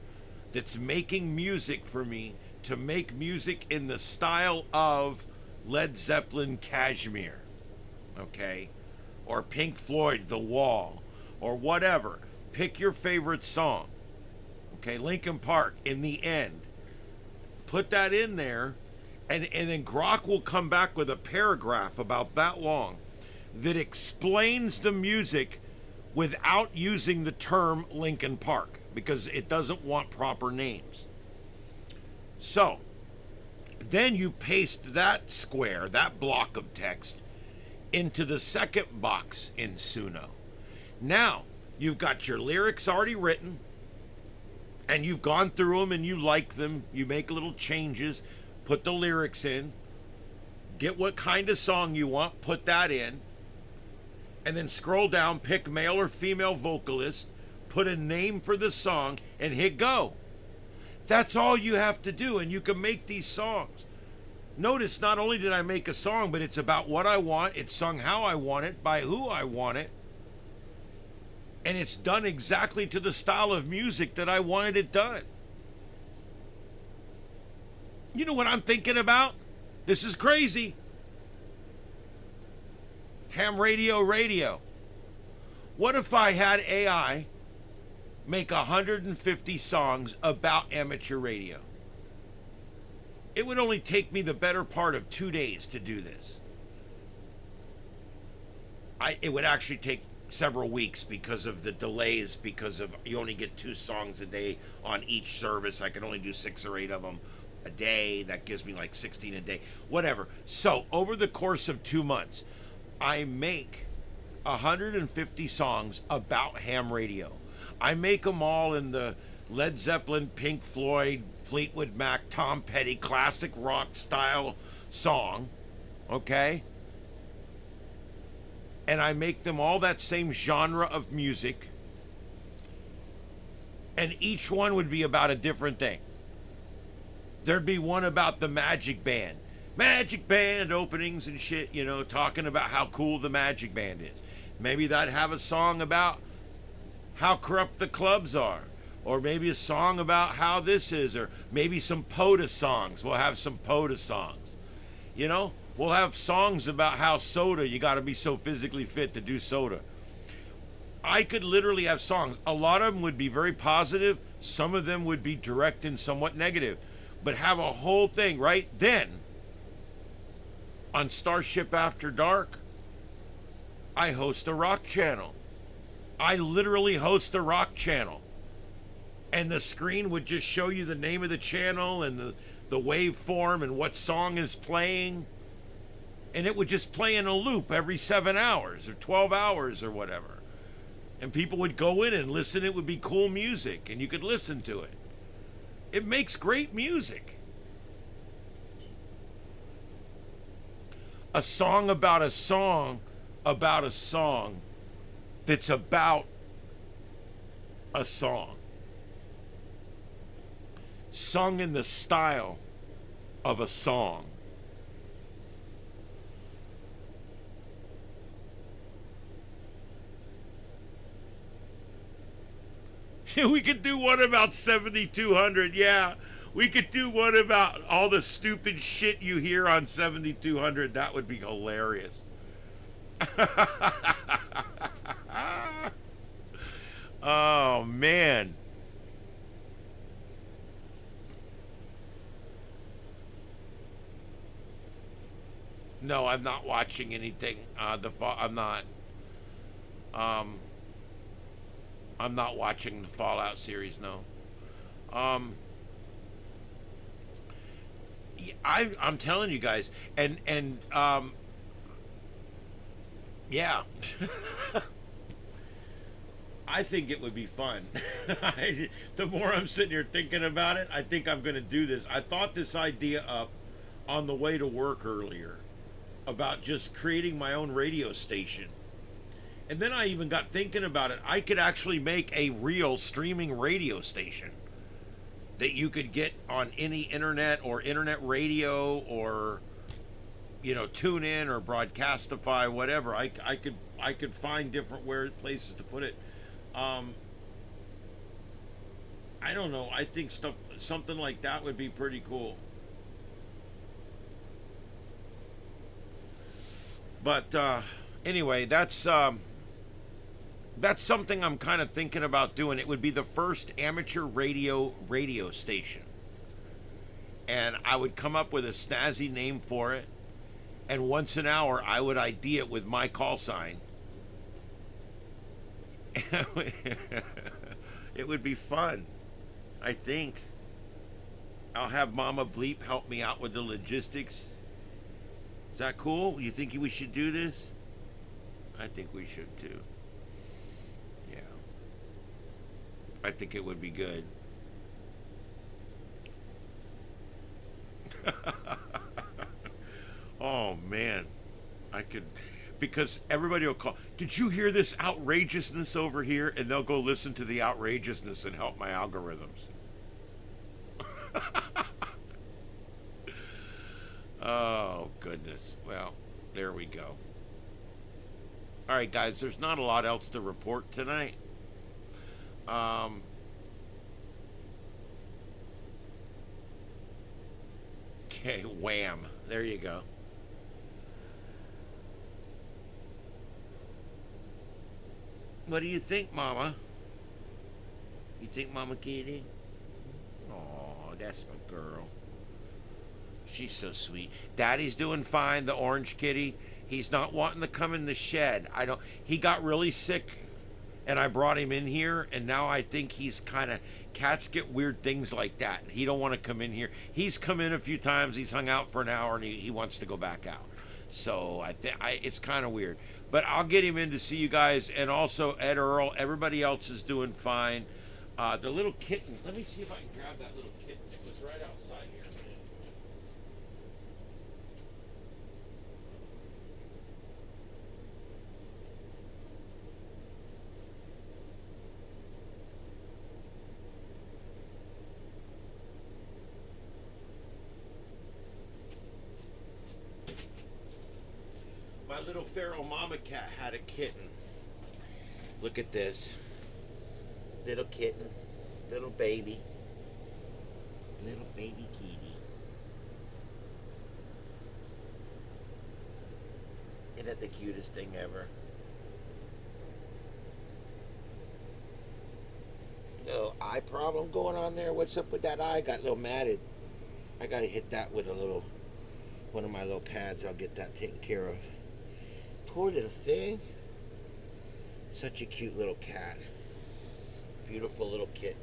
that's making music for me to make music in the style of Led Zeppelin Kashmir, okay? Or Pink Floyd The Wall, or whatever. Pick your favorite song, okay? Linkin Park, In the End. Put that in there, and then Grok will come back with a paragraph about that long that explains the music without using the term Linkin Park, because it doesn't want proper names. So, then you paste that square, that block of text, into the second box in Suno. Now, you've got your lyrics already written, and you've gone through them and you like them, you make little changes, put the lyrics in, get what kind of song you want, put that in, and then scroll down, pick male or female vocalist, put a name for the song, and hit go. That's all you have to do, and you can make these songs. Notice, not only did I make a song, but it's about what I want, it's sung how I want it, by who I want it, and it's done exactly to the style of music that I wanted it done. You know what I'm thinking about? This is crazy. Ham radio. What if I had AI make 150 songs about amateur radio? It would only take me the better part of 2 days to do this. It would actually take several weeks because of the delays, because of you only get 2 songs a day on each service. I can only do 6 or 8 of them a day. That gives me like 16 a day, whatever. So over the course of 2 months, I make 150 songs about ham radio. I make them all in the Led Zeppelin, Pink Floyd, Fleetwood Mac, Tom Petty, classic rock style song, okay? And I make them all that same genre of music, and each one would be about a different thing. There'd be one about the Magic Band openings and shit, you know, talking about how cool the Magic Band is. Maybe that'd have a song about how corrupt the clubs are, or maybe a song about how this is, or maybe some POTA songs. We'll have some POTA songs, you know. We'll have songs about how soda, you got to be so physically fit to do soda. I could literally have songs. A lot of them would be very positive, some of them would be direct and somewhat negative, but have a whole thing. Right then, on Starship After Dark, I host a rock channel. I literally host a rock channel. and the screen would just show you the name of the channel and the waveform and what song is playing. And it would just play in a loop every 7 hours or 12 hours or whatever. And people would go in and listen. It would be cool music, and you could listen to it. It makes great music. A song about a song about a song that's about a song. Sung in the style of a song. We could do one about 7200. Yeah, we could do one about all the stupid shit you hear on 7200. That would be hilarious. Oh, man. No, I'm not watching anything. I'm not. I'm not watching the Fallout series. No. I'm telling you guys, and yeah. I think it would be fun. The more I'm sitting here thinking about it, I think I'm going to do this. I thought this idea up on the way to work earlier about just creating my own radio station. And then I even got thinking about it. I could actually make a real streaming radio station that you could get on any internet or internet radio or, you know, tune in or broadcastify, whatever. I could find different places to put it. I don't know. I think something like that would be pretty cool. But anyway, that's something I'm kind of thinking about doing. It would be the first amateur radio station. And I would come up with a snazzy name for it. And once an hour, I would ID it with my call sign. It would be fun, I think. I'll have Mama Bleep help me out with the logistics. Is that cool? You think we should do this? I think we should too. Yeah. I think it would be good. Oh man. I could, because everybody will call, did you hear this outrageousness over here? And they'll go listen to the outrageousness and help my algorithms. Oh, goodness. Well, there we go. All right, guys, there's not a lot else to report tonight. Okay, wham. There you go. What do you think, Mama? You think Mama Kitty? Oh, that's my girl. She's so sweet. Daddy's doing fine, the orange kitty. He's not wanting to come in the shed. He got really sick and I brought him in here, and now I think he's kind of, cats get weird things like that. He don't want to come in here. He's come in a few times, he's hung out for an hour, and he wants to go back out. So I think it's kind of weird. But I'll get him in to see you guys, and also Ed Earl. Everybody else is doing fine. The little kitten, let me see if I can grab that little kitten. It was right outside here. My little feral mama cat had a kitten. Look at this. Little kitten. Little baby. Little baby kitty. Isn't that the cutest thing ever? Little eye problem going on there? What's up with that eye? Got a little matted. I gotta hit that with one of my little pads. I'll get that taken care of. Poor little thing. Such a cute little cat. beautiful little kitten.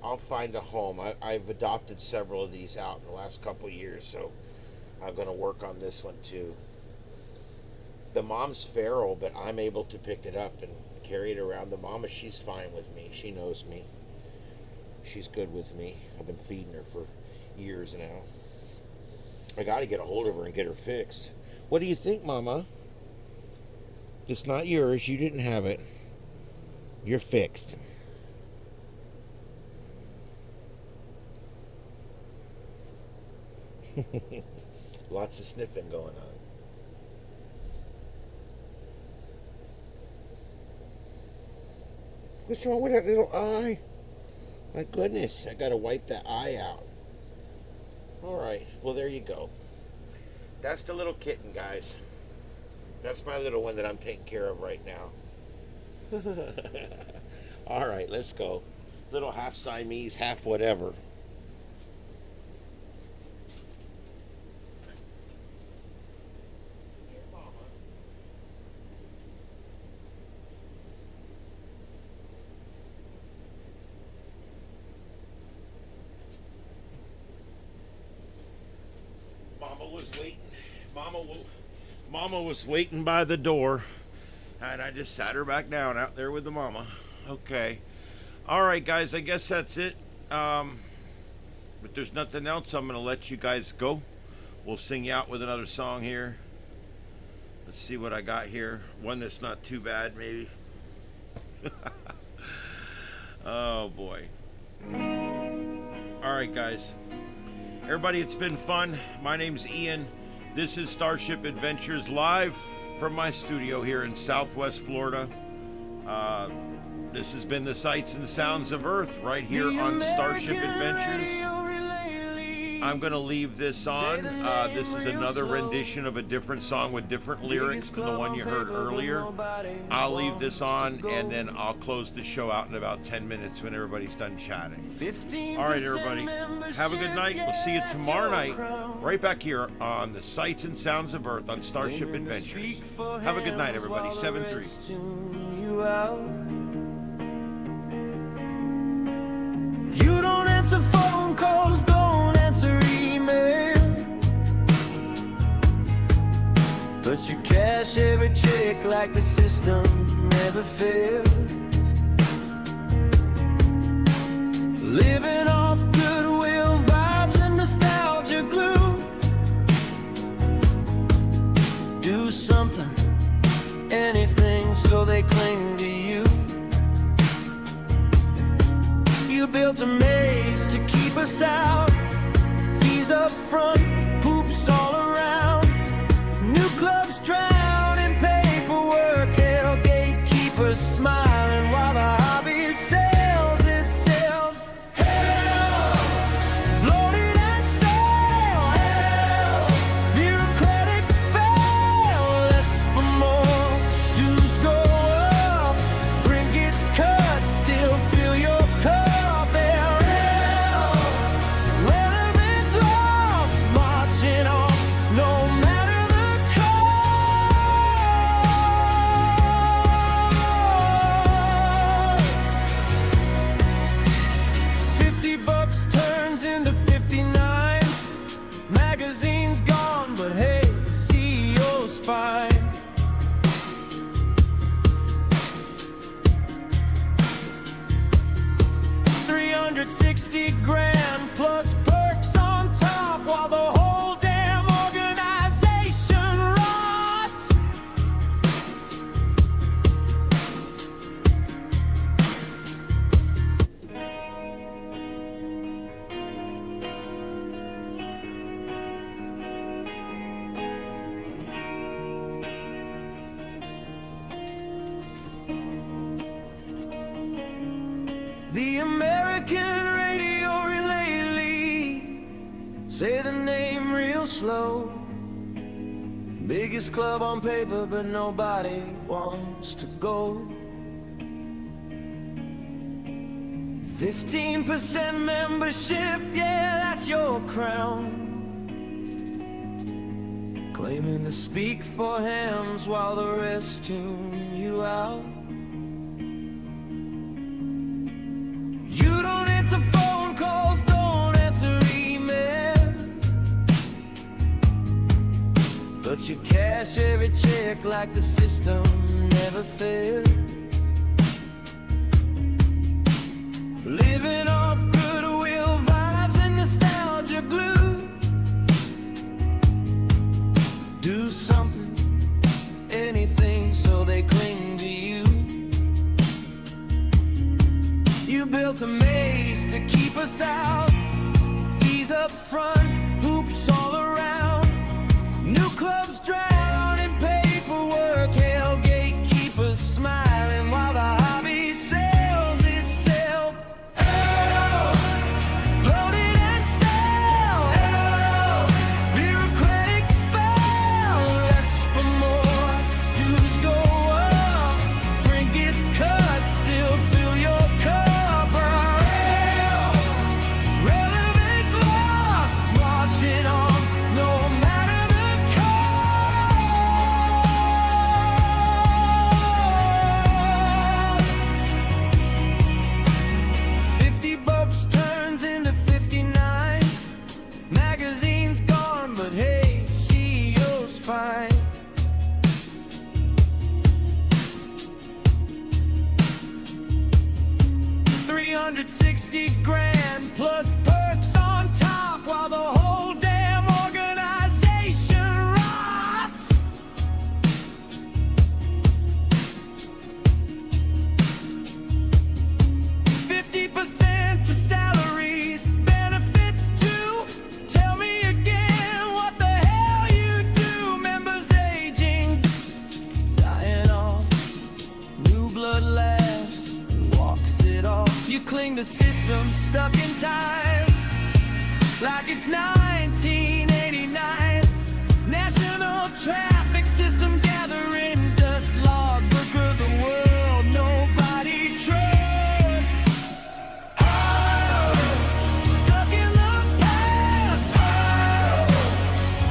I'll find a home. I've adopted several of these out in the last couple of years, so I'm going to work on this one too. The mom's feral, but I'm able to pick it up and carry it around. The mama, she's fine with me. She knows me. She's good with me. I've been feeding her for years now. I got to get a hold of her and get her fixed. What do you think, Mama? It's not yours. You didn't have it. You're fixed. Lots of sniffing going on. What's wrong with that little eye? My goodness, I gotta wipe that eye out. Alright, well there you go. That's the little kitten, guys. That's my little one that I'm taking care of right now. Alright, let's go. Little half Siamese, half whatever. Mama was waiting by the door, and I just sat her back down out there with the mama. Okay. All right, guys, I guess that's it. But there's nothing else. I'm going to let you guys go. We'll sing you out with another song here. Let's see what I got here. One that's not too bad, maybe. Oh, boy. All right, guys. Everybody, it's been fun. My name's Ian. This is Starship Adventures live from my studio here in Southwest Florida. This has been the Sights and Sounds of Earth right here on Starship Adventures. I'm going to leave this on. This is another rendition of a different song with different lyrics than the one you heard earlier. I'll leave this on, and then I'll close the show out in about 10 minutes when everybody's done chatting. All right, everybody. Have a good night. We'll see you tomorrow night right back here on the Sights and Sounds of Earth on Starship Adventures. Have a good night, everybody. 7-3. You don't answer phone calls, don't answer email, but you cash every check like the system never fails. Living off goodwill vibes and nostalgia glue. Do something, anything, so they cling to you. You built a maze to keep us out. Fees up front, hoops all around. New clubs drown in paperwork. Hell, gatekeepers smiling while the hobby sells itself. Hell, bloated and stale. Hell, bureaucratic fail. Less for more, dues go up. Print gets cut, still fill your cup. $60,000 plus perks on top, while the whole damn organization rots. The American radio relay lead, say the name real slow. Biggest club on paper, but nobody wants to go. 15% membership, yeah, that's your crown. Claiming to speak for hams while the rest tune you out. answer phone calls, don't answer email, but you cash every check like the system never fails. Living off goodwill vibes and nostalgia glue. Do something, anything, so they cling to you. You built a maze to keep us out, fees up front, hoops all around. New clubs drown in paperwork, hell gatekeepers smiling while the hobby sells itself. Bloated and stale, bureaucratic foul, less for more, dues go up, drink gets cut, still fill your cup. Relevance lost, marching on, no matter the cost. 50 bucks turns into 59. Magazine's gone, but hey, CEO's fine. $360,000 plus perks on top, while the whole damn organization rots. %50 to salaries, benefits too. Tell me again what the hell you do. Members aging, dying off, new blood laughs, walks it off. You cling to systems stuck in time, like it's 1989. National traffic system gathering dust, logbook of the world nobody trusts. Stuck in the past,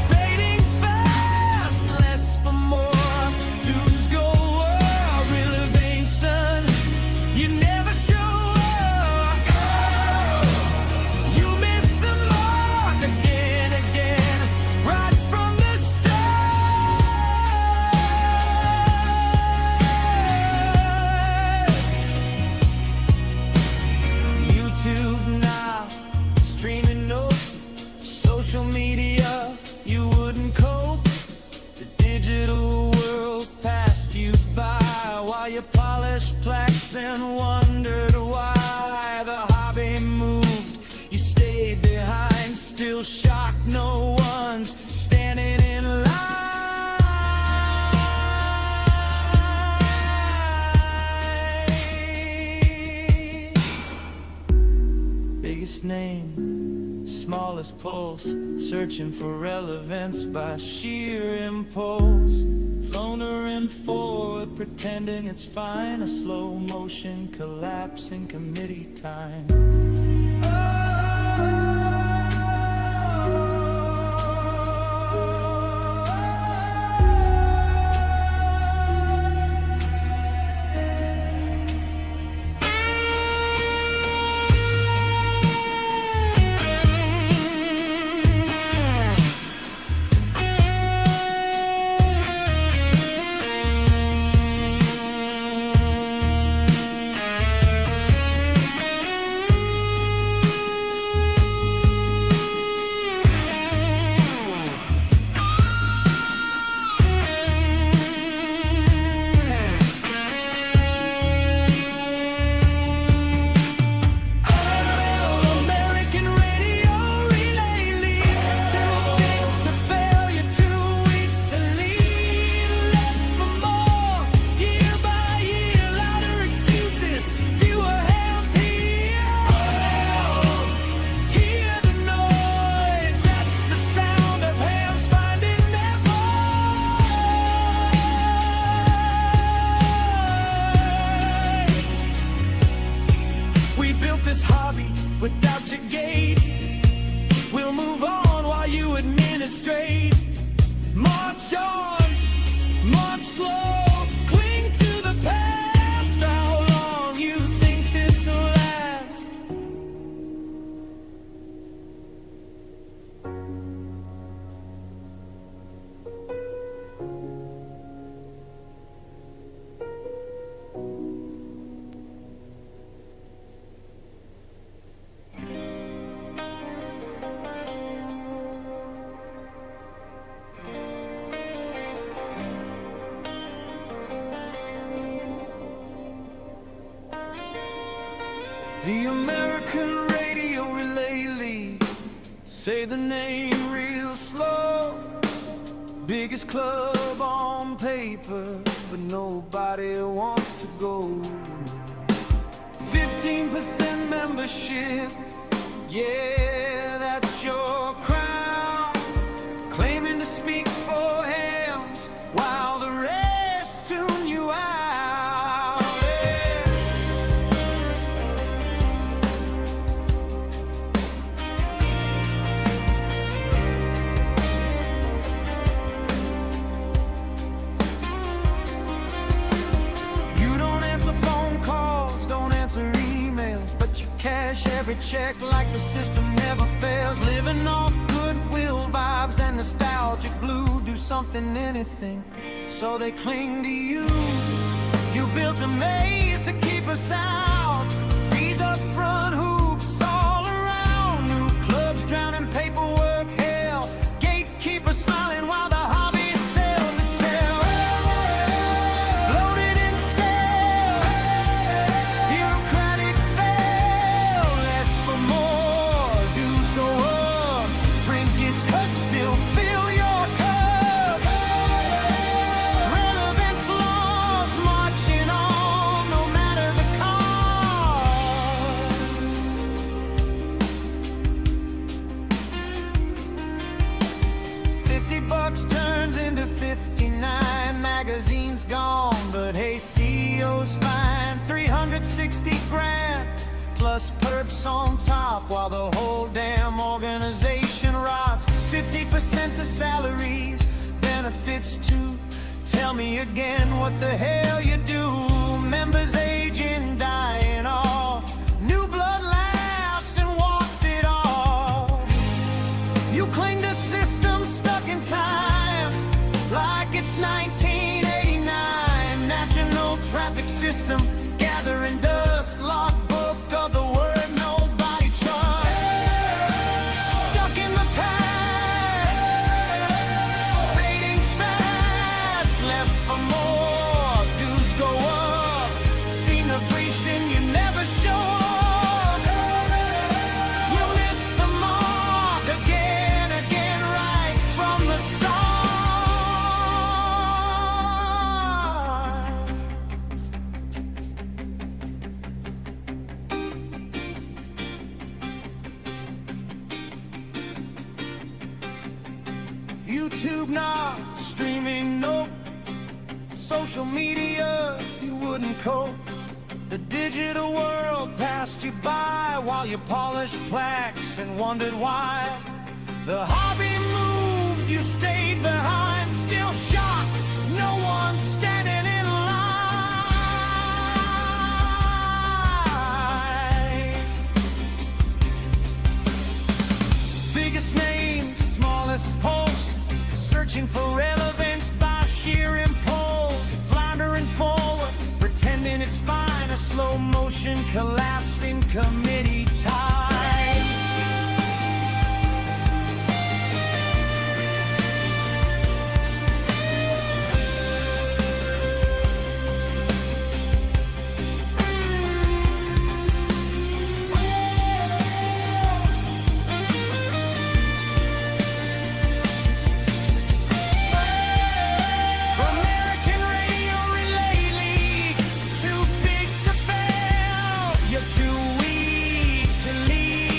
fading fast, less for more, dues go up, relevation, you never show up. You miss the mark again, right from the start. YouTube now, streaming notes, social media, you wouldn't cope. The digital world passed you by while you polished plaques and wondered why the hobby moved. You stayed behind, still shocked no one's standing in line. Biggest name, smallest pulse, searching for relevance by sheer impulse. Floundering forward, pretending it's fine, a slow motion collapse in committee time. The American Radio Relay League. Say the name real slow. Biggest club on paper, but nobody wants to go. 15% membership, yeah, that's your crown. Claiming to speak for hams while the rest tune you out. Yeah. You don't answer phone calls, don't answer emails, but you cash every check like the system never fails. Living off goodwill vibes and nostalgic glue. Do something, anything, so they cling to you. You built a maze to keep us out. Fees up front, hoops all around. New clubs drowning paperwork hell. Gatekeepers smiling while the hobby sells itself. Bloated and stale. Bureaucratic fail. Less for more. Dues go up. Print gets cut. Still fill your cup. Relevance lost. Marching on no matter the cost. 50 bucks turns into 59. Magazines gone, but hey, CEO's fine. 360 grand plus perks on top, while the whole damn organization rots. 50% to salaries, benefits too. Tell me again what the hell you do. Members aging, dying off. New blood laughs and walks it off. You cling to systems stuck in time, like it's 1989. National traffic system gathering dust. Logbook of the word nobody trusts. Stuck in the past, fading fast. Less for more, dues go up. Innovation you never show up. You miss the mark again, right from the start. YouTube not, streaming nope. Social media, you wouldn't cope. The digital world passed you by while you polished plaques and wondered why. The hobby moved, you stayed behind. Still shocked, no one standing in line. Biggest name, smallest pulse. Searching for relevance by sheer impulse. Floundering forward, pretending it's fine. A slow motion collapse in committee time. American Radio Relay League, too big to fail. You're too weak to lead.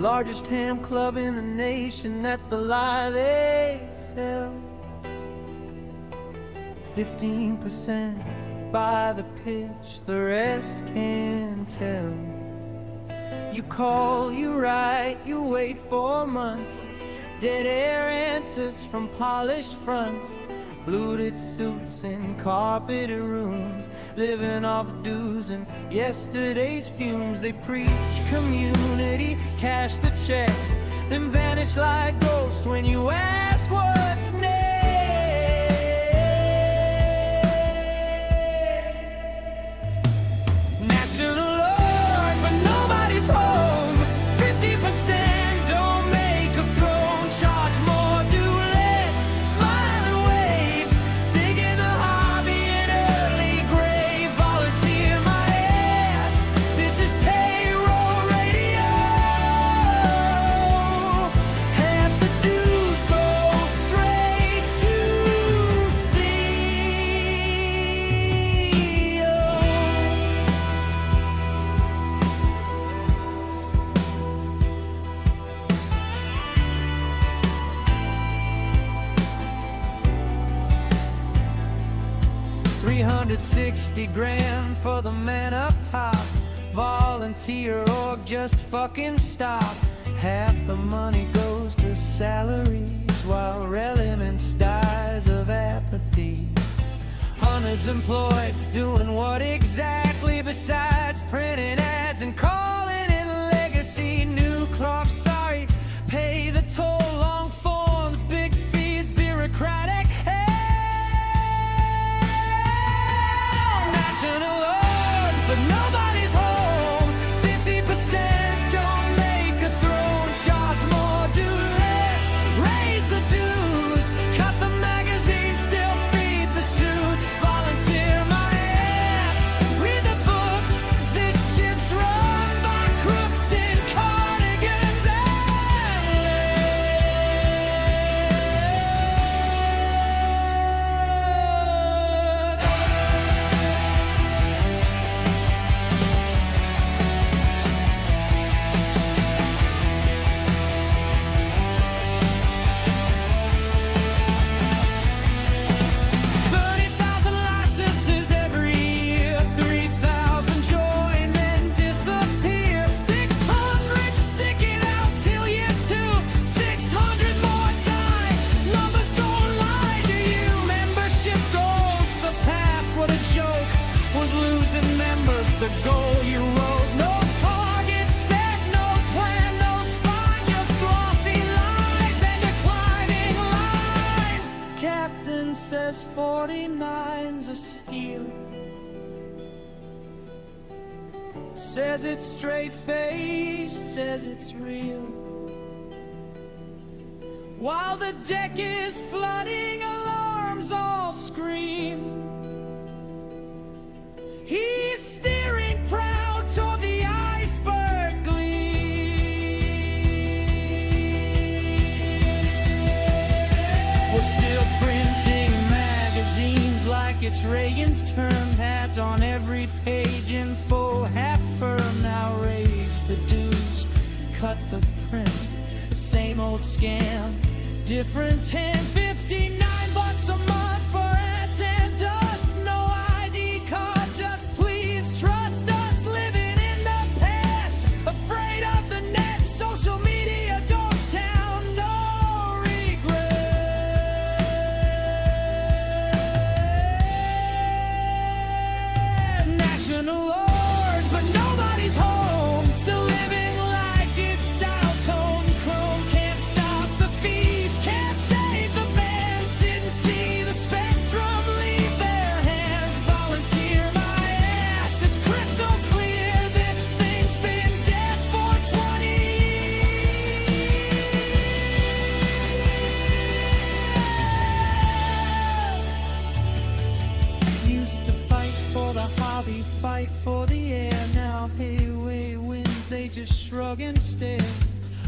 Largest ham club in the nation, that's the lie they sell. 15% by the pitch, the rest can't tell. You call, you write, you wait for months. Dead air answers from polished fronts. Bluted suits in carpeted rooms, living off dues and yesterday's fumes. They preach community, cash the checks, then vanish like ghosts when you ask what's next. National Lord, but nobody's home. 50% don't make a throne. Charge more, do less, smile and wave. Dig in the hobby and early grave. Volunteer my ass, this is payroll radio. Half the dues go straight to CEO. 360 grand for the man up top. Volunteer org, just fucking stop. Half the money goes to salaries, while elements dies of apathy. Hundreds employed, doing what exactly besides printing ads and calling it legacy? New clock, sorry, pay the toll. Long forms, big fees, bureaucratic hell. National Lord, but nobody's home. 50% don't make a throne. Charge more, do less, raise the dues. Cut the magazine, still feed the suits. Volunteer my ass, read the books. This ship's run by crooks in cardigans and licenses every year, 3,000 join, then disappear. 600 stick it out till year 2, 600 more die. Numbers don't lie to you. Membership goals surpassed. What a joke was losing members. The goal you wrote, no target set, no plan, no spine, just glossy lies and declining lines. Captain says 49's a steal. Says it's straight-faced, says it's real. While the deck is flooding, alarms all scream. He's steering proud toward the iceberg gleam. We're still printing magazines like it's Reagan's term. Hats on every page, info half firm. Now raise the dues, cut the print. The same old scam, different 10, 59 bucks a month for ads and dust. No ID card, just please trust us. Living in the past, afraid of the net. Social media ghost town, no regret. National Lord, but nobody's home. Still living like it's dial tone. Chrome can't stop the feast, can't save the bands. Didn't see the spectrum leave their hands. Volunteer my ass, it's crystal clear. This thing's been dead for 20 years. Used to fight for the hobby, fight for the air. Now Hayway wins, they just shrug and stare.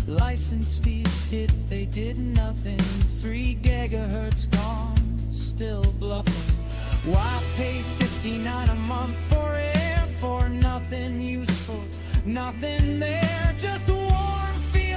License fees hit, they did nothing. 3 gigahertz gone, still bluffing. Why pay $59 a month for air for nothing useful, nothing there? Just a warm feel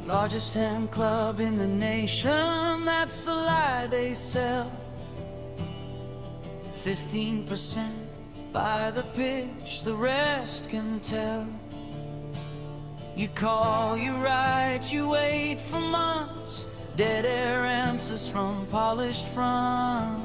Largest ham club in the nation, that's the lie they sell. 15% by the pitch, the rest can tell. You call, you write, you wait for months, dead air answers from polished fronts.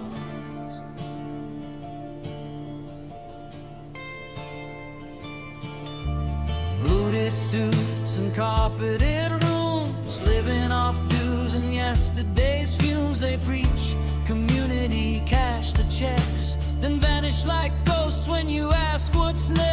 Booted suits and carpeted rooms, living off dues and yesterday's fumes. They preach community, cash the checks, then vanish like ghosts when you ask what's next.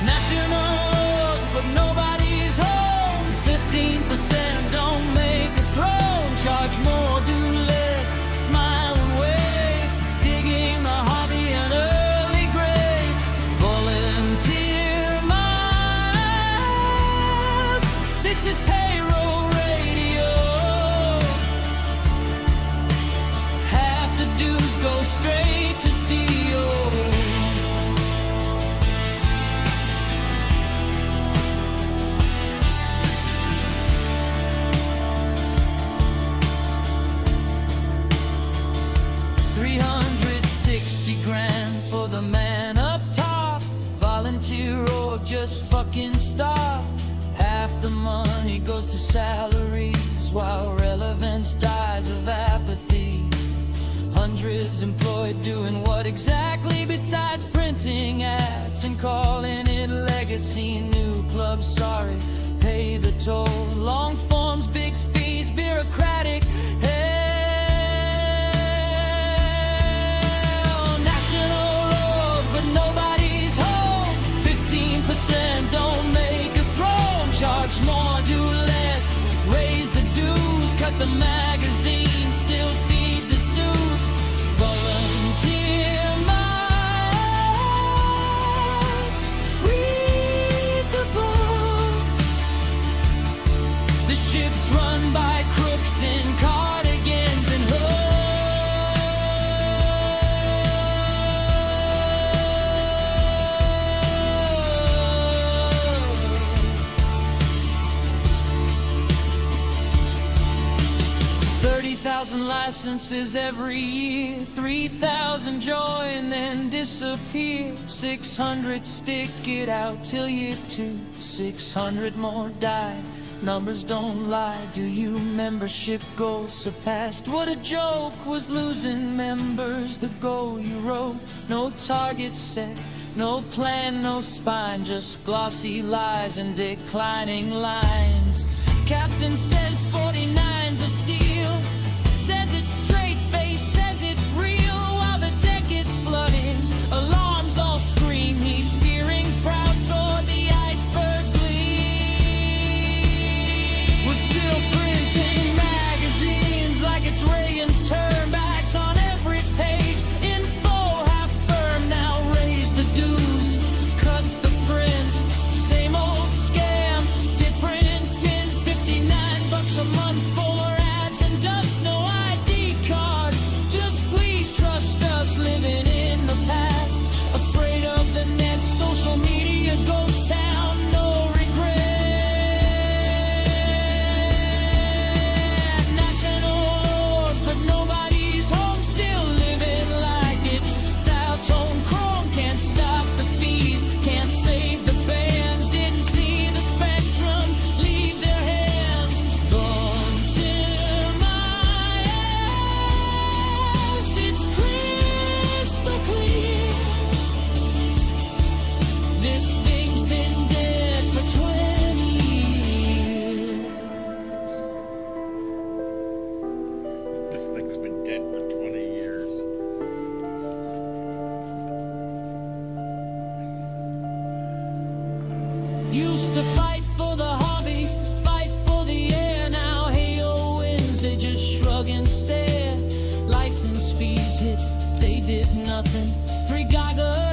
National road, but nobody's home. 15% don't make a throne. Charge more, do less, smile and wave. Digging the hobby an early grave. Volunteer miles. This is payroll radio. Half the dues go straight to CEO. 360 grand for the man up top. Volunteer or just fucking stop. Half the money goes to salaries, while relevance dies of apathy. Hundreds employed doing what exactly besides printing ads and calling it legacy. New club, sorry, pay the toll. Long forms, big fees, bureaucratic hell. National road, but nobody's home. 15% don't make a throne. Charge more, do less, raise the dues, cut the magazine, still feed the suits. Volunteer miles, read the books. The ship's run by crooks in cardigans and hoods. 30,000 licenses every year, 3,000 join then disappear. 600 stick it out till year 2, 600 more die. Numbers don't lie. Do you membership goals surpassed? What a joke was losing members. The goal you wrote, no target set, no plan, no spine, just glossy lies and declining lines. Captain says 49's a steal, says it's straight face, says it's real, while the deck is flooding. Alarms all scream, he's steering proud toward the iceberg gleam. We're still printing magazines like it's Reagan's turn, backs on every page. Info half firm, now raise the dues, cut the print. Same old scam, different tint. 59 bucks a month for ads and dust, no ID card. Just please trust us, living in the past, afraid of the net, social media, ghost town, no regret. National road, but nobody's home, still living like it's dial tone chrome. Can't stop the fees, can't save the bands, didn't see the spectrum leave their hands. Gone to my ass, it's crystal clear. This thing's been dead for 20 years. This thing's been dead for 20 years. Used to fight for the hobby, fight for the air. Now hail winds, they just shrug and stare. License fees hit, they did nothing. Three gaga